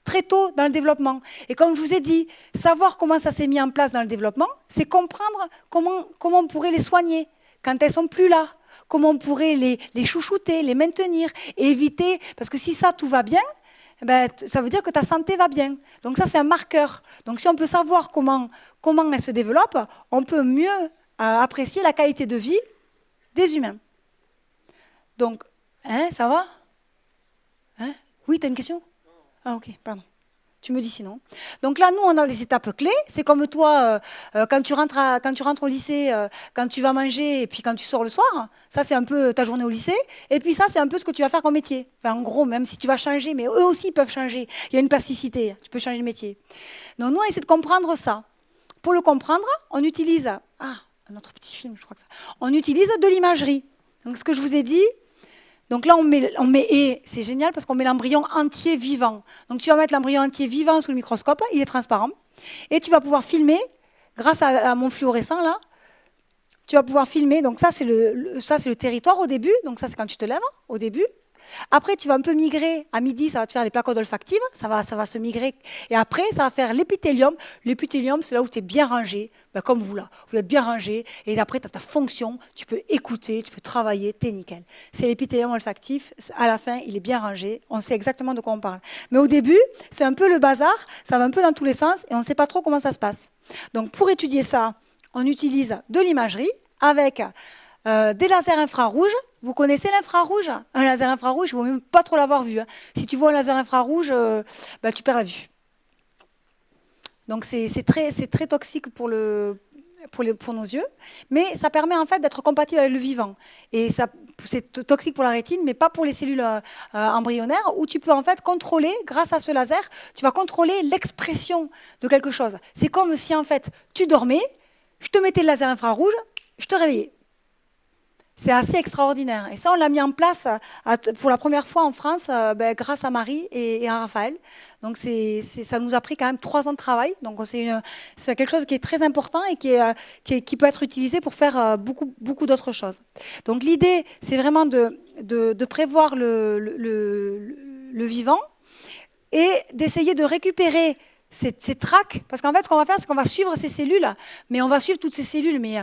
très tôt dans le développement. Et comme je vous ai dit, savoir comment ça s'est mis en place dans le développement, c'est comprendre comment on pourrait les soigner quand elles sont plus là, comment on pourrait les chouchouter, les maintenir, et éviter, parce que si ça, tout va bien, ben, ça veut dire que ta santé va bien. Donc ça, c'est un marqueur. Donc si on peut savoir comment elle se développe, on peut mieux apprécier la qualité de vie des humains. Donc, ça va? Oui, tu as une question? Ah ok, pardon. Tu me dis sinon. Donc là, nous, on a les étapes clés. C'est comme toi, quand tu rentres au lycée, quand tu vas manger et puis quand tu sors le soir. Ça, c'est un peu ta journée au lycée. Et puis ça, c'est un peu ce que tu vas faire comme métier. Enfin, en gros, même si tu vas changer, mais eux aussi peuvent changer. Il y a une plasticité. Tu peux changer de métier. Donc nous, on essaie de comprendre ça. Pour le comprendre, on utilise... Ah, un autre petit film, je crois que ça. On utilise de l'imagerie. Donc ce que je vous ai dit... Donc là, et c'est génial parce qu'on met l'embryon entier vivant. Donc tu vas mettre l'embryon entier vivant sous le microscope, il est transparent. Et tu vas pouvoir filmer, grâce à mon fluorescent là, tu vas pouvoir filmer. Donc ça, c'est le territoire au début. Donc ça, c'est quand tu te lèves, au début. Après, tu vas un peu migrer. À midi, ça va te faire les plaques olfactives. Ça va se migrer. Et après, ça va faire l'épithélium. L'épithélium, c'est là où tu es bien rangé. Ben, comme vous là. Vous êtes bien rangé. Et après, tu as ta fonction. Tu peux écouter, tu peux travailler. Tu es nickel. C'est l'épithélium olfactif. À la fin, il est bien rangé. On sait exactement de quoi on parle. Mais au début, c'est un peu le bazar. Ça va un peu dans tous les sens. Et on ne sait pas trop comment ça se passe. Donc, pour étudier ça, on utilise de l'imagerie avec des lasers infrarouges. Vous connaissez l'infrarouge? Un laser infrarouge, il ne faut même pas trop l'avoir vu. Si tu vois un laser infrarouge, tu perds la vue. Donc c'est très toxique pour nos yeux, mais ça permet en fait d'être compatible avec le vivant. Et c'est toxique pour la rétine, mais pas pour les cellules embryonnaires, où tu peux en fait contrôler, grâce à ce laser, tu vas contrôler l'expression de quelque chose. C'est comme si en fait tu dormais, je te mettais le laser infrarouge, je te réveillais. C'est assez extraordinaire. Et ça, on l'a mis en place pour la première fois en France grâce à Marie et à Raphaël. Donc, ça nous a pris quand même 3 ans de travail. Donc, c'est quelque chose qui est très important et qui peut être utilisé pour faire beaucoup d'autres choses. Donc, l'idée, c'est vraiment de prévoir le vivant et d'essayer de récupérer ces tracts, parce qu'en fait, ce qu'on va faire, c'est qu'on va suivre ces cellules, mais on va suivre toutes ces cellules, mais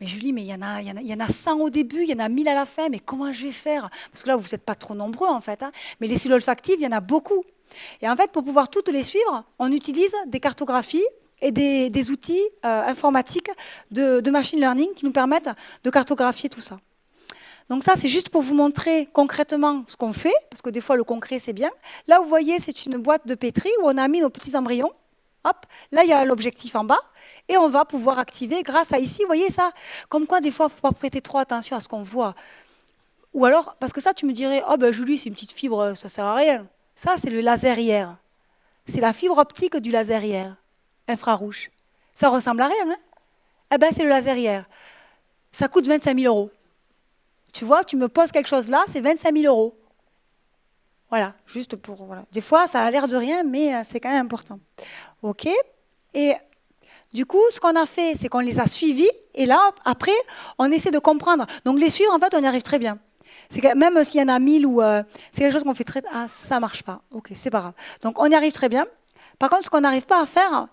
Julie, mais il y en a 100 au début, il y en a 1000 à la fin, mais comment je vais faire? Parce que là, vous n'êtes pas trop nombreux, en fait, mais les cellules olfactives, il y en a beaucoup. Et en fait, pour pouvoir toutes les suivre, on utilise des cartographies et des outils informatiques de machine learning qui nous permettent de cartographier tout ça. Donc ça, c'est juste pour vous montrer concrètement ce qu'on fait, parce que des fois, le concret, c'est bien. Là, vous voyez, c'est une boîte de pétri où on a mis nos petits embryons. Hop, là, il y a l'objectif en bas. Et on va pouvoir activer grâce à ici. Vous voyez ça? Comme quoi, des fois, il ne faut pas prêter trop attention à ce qu'on voit. Ou alors, parce que ça, tu me dirais, oh ben Julie, c'est une petite fibre, ça ne sert à rien. Ça, c'est le laser IR. C'est la fibre optique du laser IR, infrarouge. Ça ressemble à rien, hein? Eh ben, c'est le laser IR. Ça coûte 25 000 €. Tu vois, tu me poses quelque chose là, c'est 25 000 €. Voilà, juste pour... Voilà. Des fois, ça a l'air de rien, mais c'est quand même important. OK. Et du coup, ce qu'on a fait, c'est qu'on les a suivis. Et là, après, on essaie de comprendre. Donc, les suivre, en fait, on y arrive très bien. C'est que même s'il y en a 1000 ou... c'est quelque chose qu'on fait très... Ah, ça ne marche pas. OK, c'est pas grave. Donc, on y arrive très bien. Par contre, ce qu'on n'arrive pas à faire...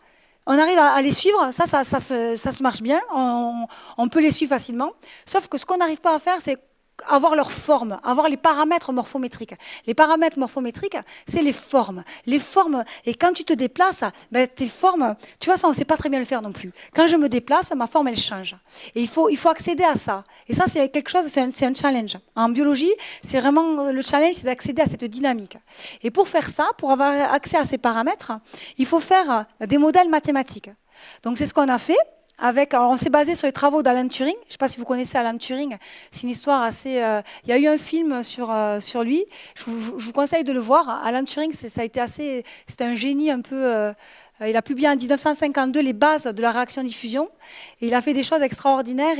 On arrive à les suivre, ça se marche bien, on peut les suivre facilement. Sauf que ce qu'on n'arrive pas à faire, c'est avoir leur forme, avoir les paramètres morphométriques. Les paramètres morphométriques, c'est les formes. Les formes, et quand tu te déplaces, tes formes, tu vois, ça, on ne sait pas très bien le faire non plus. Quand je me déplace, ma forme, elle change. Et il faut accéder à ça. Et ça, c'est quelque chose, c'est un challenge. En biologie, c'est vraiment le challenge, c'est d'accéder à cette dynamique. Et pour faire ça, pour avoir accès à ces paramètres, il faut faire des modèles mathématiques. Donc, c'est ce qu'on a fait. Alors on s'est basé sur les travaux d'Alan Turing. Je ne sais pas si vous connaissez Alan Turing. C'est une histoire assez... il y a eu un film sur lui. Je vous conseille de le voir. Alan Turing, ça a été assez... C'était un génie un peu Il a publié en 1952 les bases de la réaction diffusion. Et il a fait des choses extraordinaires.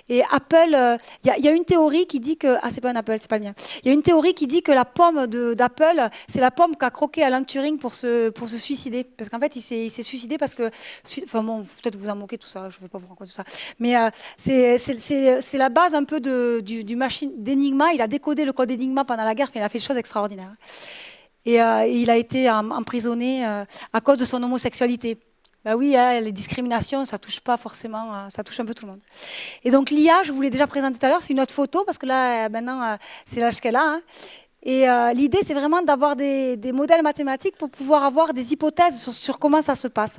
Et Apple, il y a une théorie qui dit que... Ah, c'est pas un Apple, c'est pas le mien. Il y a une théorie qui dit que la pomme d'Apple, c'est la pomme qu'a croqué Alan Turing pour se suicider. Parce qu'en fait, il s'est suicidé parce que... Enfin bon, peut-être vous en moquez tout ça, je ne vais pas vous raconter tout ça. Mais c'est la base un peu du machine d'Enigma. Il a décodé le code Enigma pendant la guerre, il a fait des choses extraordinaires. Et il a été emprisonné à cause de son homosexualité. Ben oui, les discriminations, ça touche pas forcément, ça touche un peu tout le monde. Et donc l'IA, je vous l'ai déjà présenté tout à l'heure, c'est une autre photo, parce que là, maintenant, c'est l'âge qu'elle a. Hein. Et l'idée, c'est vraiment d'avoir des modèles mathématiques pour pouvoir avoir des hypothèses sur comment ça se passe.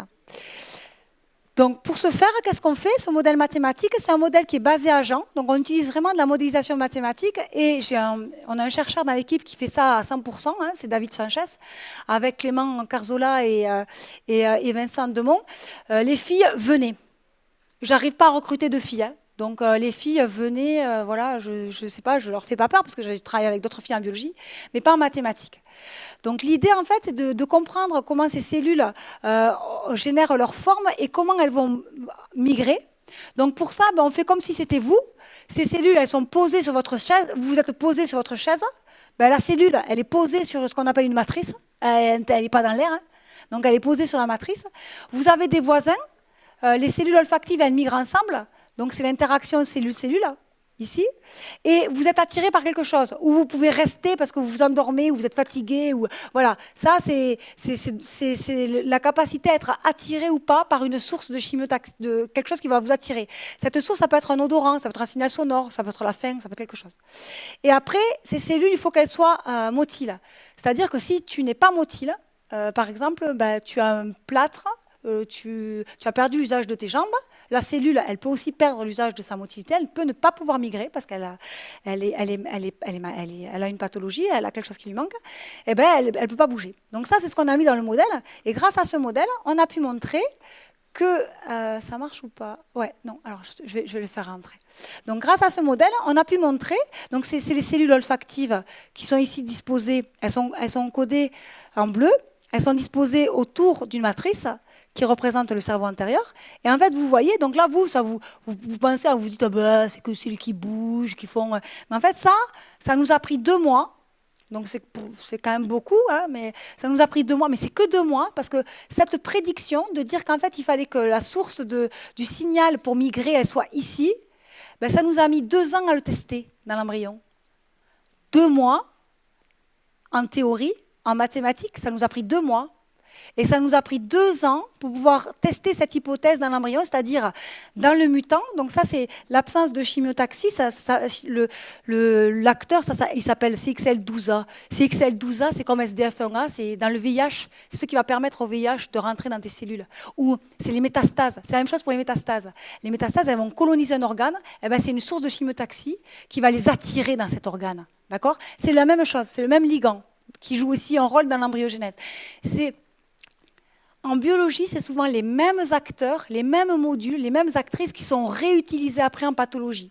Donc, pour ce faire, qu'est-ce qu'on fait? Ce modèle mathématique, c'est un modèle qui est basé à Jean. Donc, on utilise vraiment de la modélisation mathématique. Et on a un chercheur dans l'équipe qui fait ça à 100%, hein, c'est David Sanchez, avec Clément Carzola et Vincent Demont. Les filles, venez. J'arrive pas à recruter de filles. Hein. Donc, les filles, venez, voilà, je sais pas, je leur fais pas peur parce que j'ai travaillé avec d'autres filles en biologie, mais pas en mathématiques. Donc, l'idée, en fait, c'est de comprendre comment ces cellules génèrent leur forme et comment elles vont migrer. Donc, pour ça, on fait comme si c'était vous. Ces cellules, elles sont posées sur votre chaise. Vous êtes posé sur votre chaise. La cellule, elle est posée sur ce qu'on appelle une matrice. Elle n'est pas dans l'air. Hein. Donc, elle est posée sur la matrice. Vous avez des voisins. Les cellules olfactives, elles migrent ensemble. Donc, c'est l'interaction cellule-cellule, ici. Et vous êtes attiré par quelque chose. Ou vous pouvez rester parce que vous vous endormez, ou vous êtes fatigué. Ou... Voilà. Ça, c'est la capacité à être attiré ou pas par une source de de quelque chose qui va vous attirer. Cette source, ça peut être un odorant, ça peut être un signal sonore, ça peut être la faim, ça peut être quelque chose. Et après, ces cellules, il faut qu'elles soient motiles. C'est-à-dire que si tu n'es pas motile, par exemple, tu as un plâtre, tu as perdu l'usage de tes jambes. La cellule, elle peut aussi perdre l'usage de sa motilité, elle peut ne pas pouvoir migrer parce qu'elle a une pathologie, elle a quelque chose qui lui manque, et elle ne peut pas bouger. Donc ça, c'est ce qu'on a mis dans le modèle. Et grâce à ce modèle, on a pu montrer que... ça marche ou pas? Ouais, non, alors je vais le faire rentrer. Donc grâce à ce modèle, on a pu montrer, donc c'est les cellules olfactives qui sont ici disposées, elles sont codées en bleu, elles sont disposées autour d'une matrice qui représente le cerveau antérieur. Et en fait, vous voyez, donc là, vous pensez, vous dites, c'est que celui qui bouge, qui font... Mais en fait, ça nous a pris 2 mois. Donc, c'est quand même beaucoup, hein, mais ça nous a pris 2 mois. Mais c'est que 2 mois, parce que cette prédiction de dire qu'en fait, il fallait que la source du signal pour migrer, elle soit ici, ça nous a mis 2 ans à le tester dans l'embryon. 2 mois, en théorie, en mathématiques, ça nous a pris 2 mois. Et ça nous a pris 2 ans pour pouvoir tester cette hypothèse dans l'embryon, c'est-à-dire dans le mutant. Donc ça, c'est l'absence de chimiotaxie. L'acteur, il s'appelle CXL12A. CXL12A, c'est comme SDF1A, c'est dans le VIH. C'est ce qui va permettre au VIH de rentrer dans tes cellules. Ou c'est les métastases. C'est la même chose pour les métastases. Les métastases, elles vont coloniser un organe. C'est une source de chimiotaxie qui va les attirer dans cet organe. D'accord ? C'est la même chose, c'est le même ligand qui joue aussi un rôle dans l'embryogenèse. En biologie, c'est souvent les mêmes acteurs, les mêmes modules, les mêmes actrices qui sont réutilisés après en pathologie.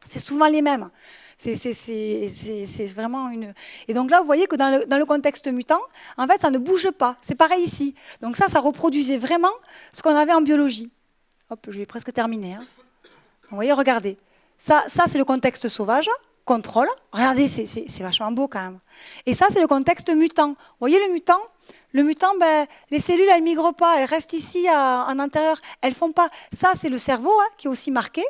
C'est souvent les mêmes. C'est vraiment une... Et donc là, vous voyez que dans le contexte mutant, en fait, ça ne bouge pas. C'est pareil ici. Donc ça reproduisait vraiment ce qu'on avait en biologie. Hop, je vais presque terminer. Hein. Vous voyez, regardez. Ça c'est le contexte sauvage. Contrôle. Regardez, c'est vachement beau quand même. Et ça, c'est le contexte mutant. Vous voyez le mutant ? Le mutant, les cellules, elles ne migrent pas, elles restent ici en intérieur. Elles font pas. Ça, c'est le cerveau hein, qui est aussi marqué.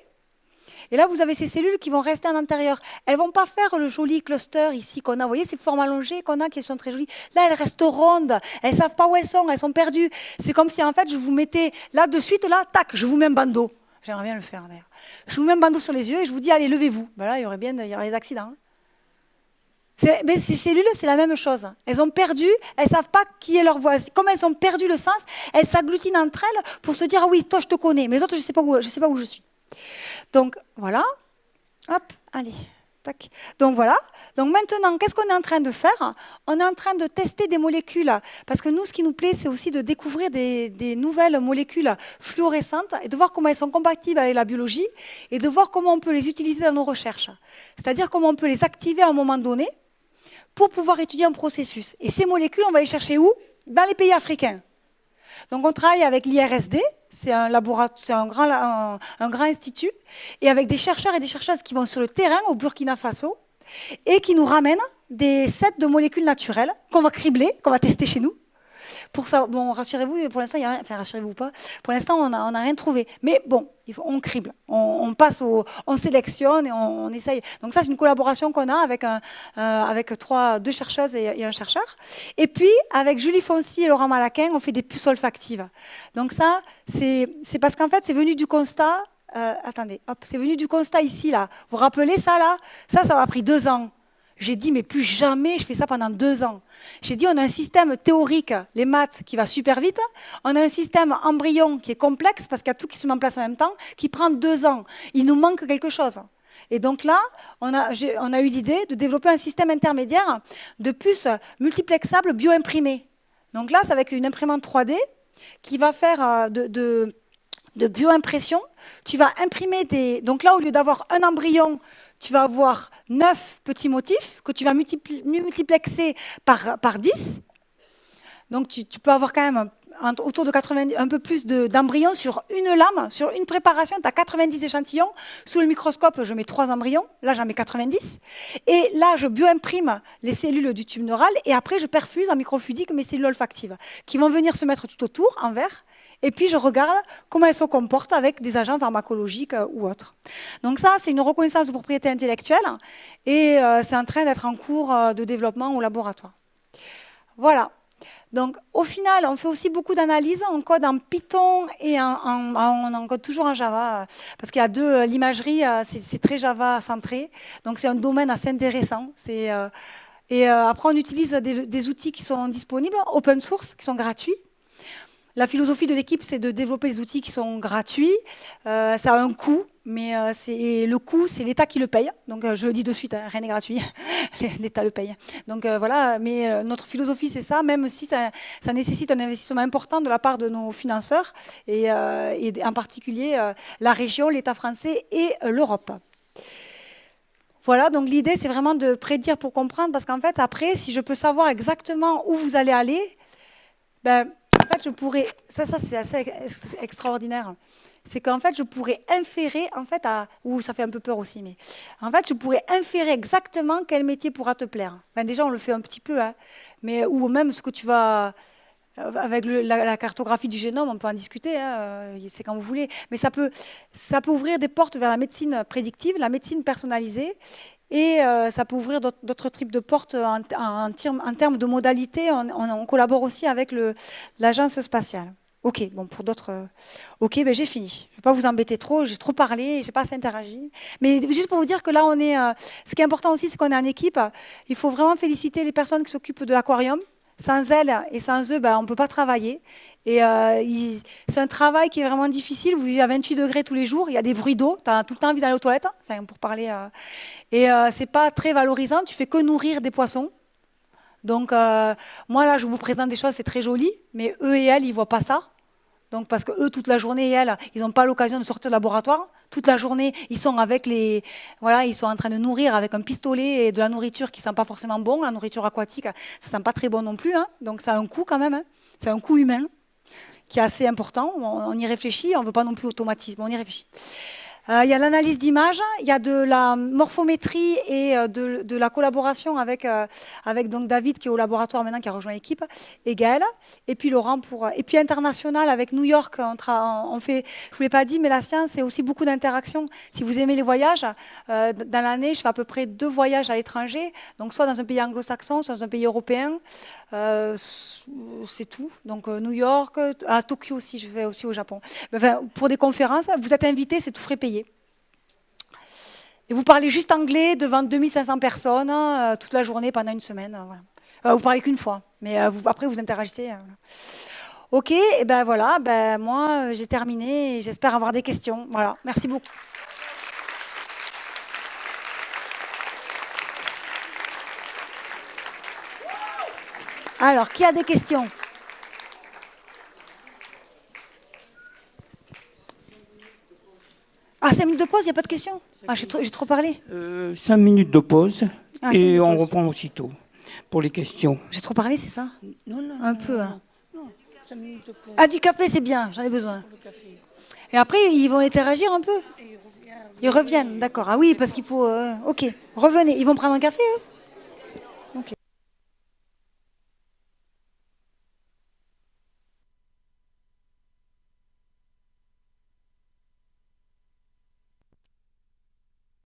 Et là, vous avez ces cellules qui vont rester en intérieur. Elles ne vont pas faire le joli cluster ici qu'on a. Vous voyez ces formes allongées qu'on a qui sont très jolies. Là, elles restent rondes. Elles ne savent pas où elles sont perdues. C'est comme si, en fait, je vous mettais là, de suite, là, tac, je vous mets un bandeau. J'aimerais bien le faire, d'ailleurs. Je vous mets un bandeau sur les yeux et je vous dis, allez, levez-vous. Là, il y aurait des accidents. Mais ces cellules, c'est la même chose. Elles ont perdu, elles ne savent pas qui est leur voisin. Comme elles ont perdu le sens, elles s'agglutinent entre elles pour se dire, ah oui, toi, je te connais, mais les autres, je ne sais pas où je suis. Donc, voilà. Hop, allez. Tac. Donc, voilà. Donc, maintenant, qu'est-ce qu'on est en train de faire? On est en train de tester des molécules. Parce que nous, ce qui nous plaît, c'est aussi de découvrir des nouvelles molécules fluorescentes et de voir comment elles sont compatibles avec la biologie et de voir comment on peut les utiliser dans nos recherches. C'est-à-dire comment on peut les activer à un moment donné pour pouvoir étudier un processus. Et ces molécules, on va les chercher où? Dans les pays africains. Donc on travaille avec l'IRSD, c'est un laboratoire, c'est un grand institut, et avec des chercheurs et des chercheuses qui vont sur le terrain au Burkina Faso et qui nous ramènent des sets de molécules naturelles qu'on va cribler, qu'on va tester chez nous. Pour ça, bon, rassurez-vous, pour l'instant, il y a rien. Enfin, rassurez-vous pas. Pour l'instant, on a rien trouvé. Mais bon, on crible, on passe on sélectionne et on essaye. Donc ça, c'est une collaboration qu'on a avec deux chercheuses et un chercheur. Et puis avec Julie Foncy et Laurent Malaquin, on fait des puces olfactives. Donc ça, c'est parce qu'en fait, c'est venu du constat. Attendez, hop, c'est venu du constat ici là. Vous vous rappelez ça là? Ça m'a pris 2 ans. J'ai dit, mais plus jamais je fais ça pendant 2 ans. J'ai dit, on a un système théorique, les maths, qui va super vite. On a un système embryon qui est complexe, parce qu'il y a tout qui se met en place en même temps, qui prend 2 ans. Il nous manque quelque chose. Et donc là, on a eu l'idée de développer un système intermédiaire de puces multiplexables bioimprimées. Donc là, c'est avec une imprimante 3D qui va faire de bioimpression. Tu vas imprimer donc là, au lieu d'avoir un embryon, tu vas avoir 9 petits motifs que tu vas multiplexer par 10. Donc tu peux avoir quand même autour de 90, un peu plus d'embryons sur une lame, sur une préparation. Tu as 90 échantillons. Sous le microscope, je mets 3 embryons. Là, j'en mets 90. Et là, je bioimprime les cellules du tube neural. Et après, je perfuse en microfluidique mes cellules olfactives qui vont venir se mettre tout autour, en vert. Et puis, je regarde comment elles se comportent avec des agents pharmacologiques ou autres. Donc ça, c'est une reconnaissance de propriété intellectuelle et c'est en train d'être en cours de développement au laboratoire. Voilà. Donc, au final, on fait aussi beaucoup d'analyses. On code en Python et on code toujours en Java parce qu'il y a l'imagerie, c'est très Java centré. Donc, c'est un domaine assez intéressant. Et après, on utilise des outils qui sont disponibles, open source, qui sont gratuits. La philosophie de l'équipe, c'est de développer des outils qui sont gratuits. Ça a un coût, mais le coût, c'est l'État qui le paye. Donc, je le dis de suite, hein, rien n'est gratuit. L'État le paye. Donc, voilà. Mais notre philosophie, c'est ça, même si ça nécessite un investissement important de la part de nos financeurs, et en particulier la région, l'État français et l'Europe. Voilà, donc l'idée, c'est vraiment de prédire pour comprendre, parce qu'en fait, après, si je peux savoir exactement où vous allez aller, en fait, je pourrais, ça c'est assez extraordinaire, c'est qu'en fait, je pourrais inférer, en fait, ça fait un peu peur aussi, mais en fait, je pourrais inférer exactement quel métier pourra te plaire. Enfin, déjà, on le fait un petit peu, hein, mais, ou même ce que tu vas, avec la cartographie du génome, on peut en discuter, hein, c'est quand vous voulez, mais ça peut ouvrir des portes vers la médecine prédictive, la médecine personnalisée. Et ça peut ouvrir d'autres types de portes en termes de modalités. On collabore aussi avec l'agence spatiale. Ok, bon, pour d'autres... Ok, j'ai fini. Je ne vais pas vous embêter trop, j'ai trop parlé, je n'ai pas assez interagi. Mais juste pour vous dire que là, ce qui est important aussi, c'est qu'on est en équipe. Il faut vraiment féliciter les personnes qui s'occupent de l'aquarium. Sans elles et sans eux, on ne peut pas travailler. Et c'est un travail qui est vraiment difficile. Vous vivez à 28 degrés tous les jours, il y a des bruits d'eau, tu as tout le temps envie d'aller aux toilettes, enfin, pour parler. Et c'est pas très valorisant, tu fais que nourrir des poissons. Donc, moi, là, je vous présente des choses, c'est très joli, mais eux et elles, ils ne voient pas ça. Donc, parce que eux, toute la journée, et elles, ils n'ont pas l'occasion de sortir du laboratoire. Toute la journée, ils sont ils sont en train de nourrir avec un pistolet et de la nourriture qui ne sent pas forcément bon. La nourriture aquatique, ça ne sent pas très bon non plus. Hein. Donc, ça a un coût quand même. Hein. C'est un coût humain qui est assez important. On y réfléchit. On ne veut pas non plus automatiser, mais on y réfléchit. Il y a l'analyse d'images, il y a de la morphométrie et de la collaboration avec donc David qui est au laboratoire maintenant, qui a rejoint l'équipe, et Gaël, et puis Laurent et puis international avec New York. On fait, je vous l'ai pas dit, mais la science c'est aussi beaucoup d'interactions. Si vous aimez les voyages, dans l'année je fais à peu près 2 voyages à l'étranger, donc soit dans un pays anglo-saxon, soit dans un pays européen. C'est tout. Donc New York, à Tokyo aussi, je vais aussi au Japon. Enfin, pour des conférences, vous êtes invités, c'est tout frais payé. Et vous parlez juste anglais devant 2500 personnes toute la journée pendant une semaine. Voilà. Vous parlez qu'une fois, mais après vous interagissez. Voilà. Ok, et voilà, moi j'ai terminé et j'espère avoir des questions. Voilà, merci beaucoup. Alors, qui a des questions? Ah, 5 minutes de pause, il n'y a pas de questions? Ah, j'ai trop parlé. 5 minutes de pause et on pause. reprend aussitôt pour les questions. J'ai trop parlé, c'est ça? Non, Un peu. Hein. Non. Ah, du café, c'est bien, j'en ai besoin. Et après, ils vont interagir un peu. Ils reviennent, d'accord. Ah oui, parce qu'il faut... ok, revenez. Ils vont prendre un café, eux?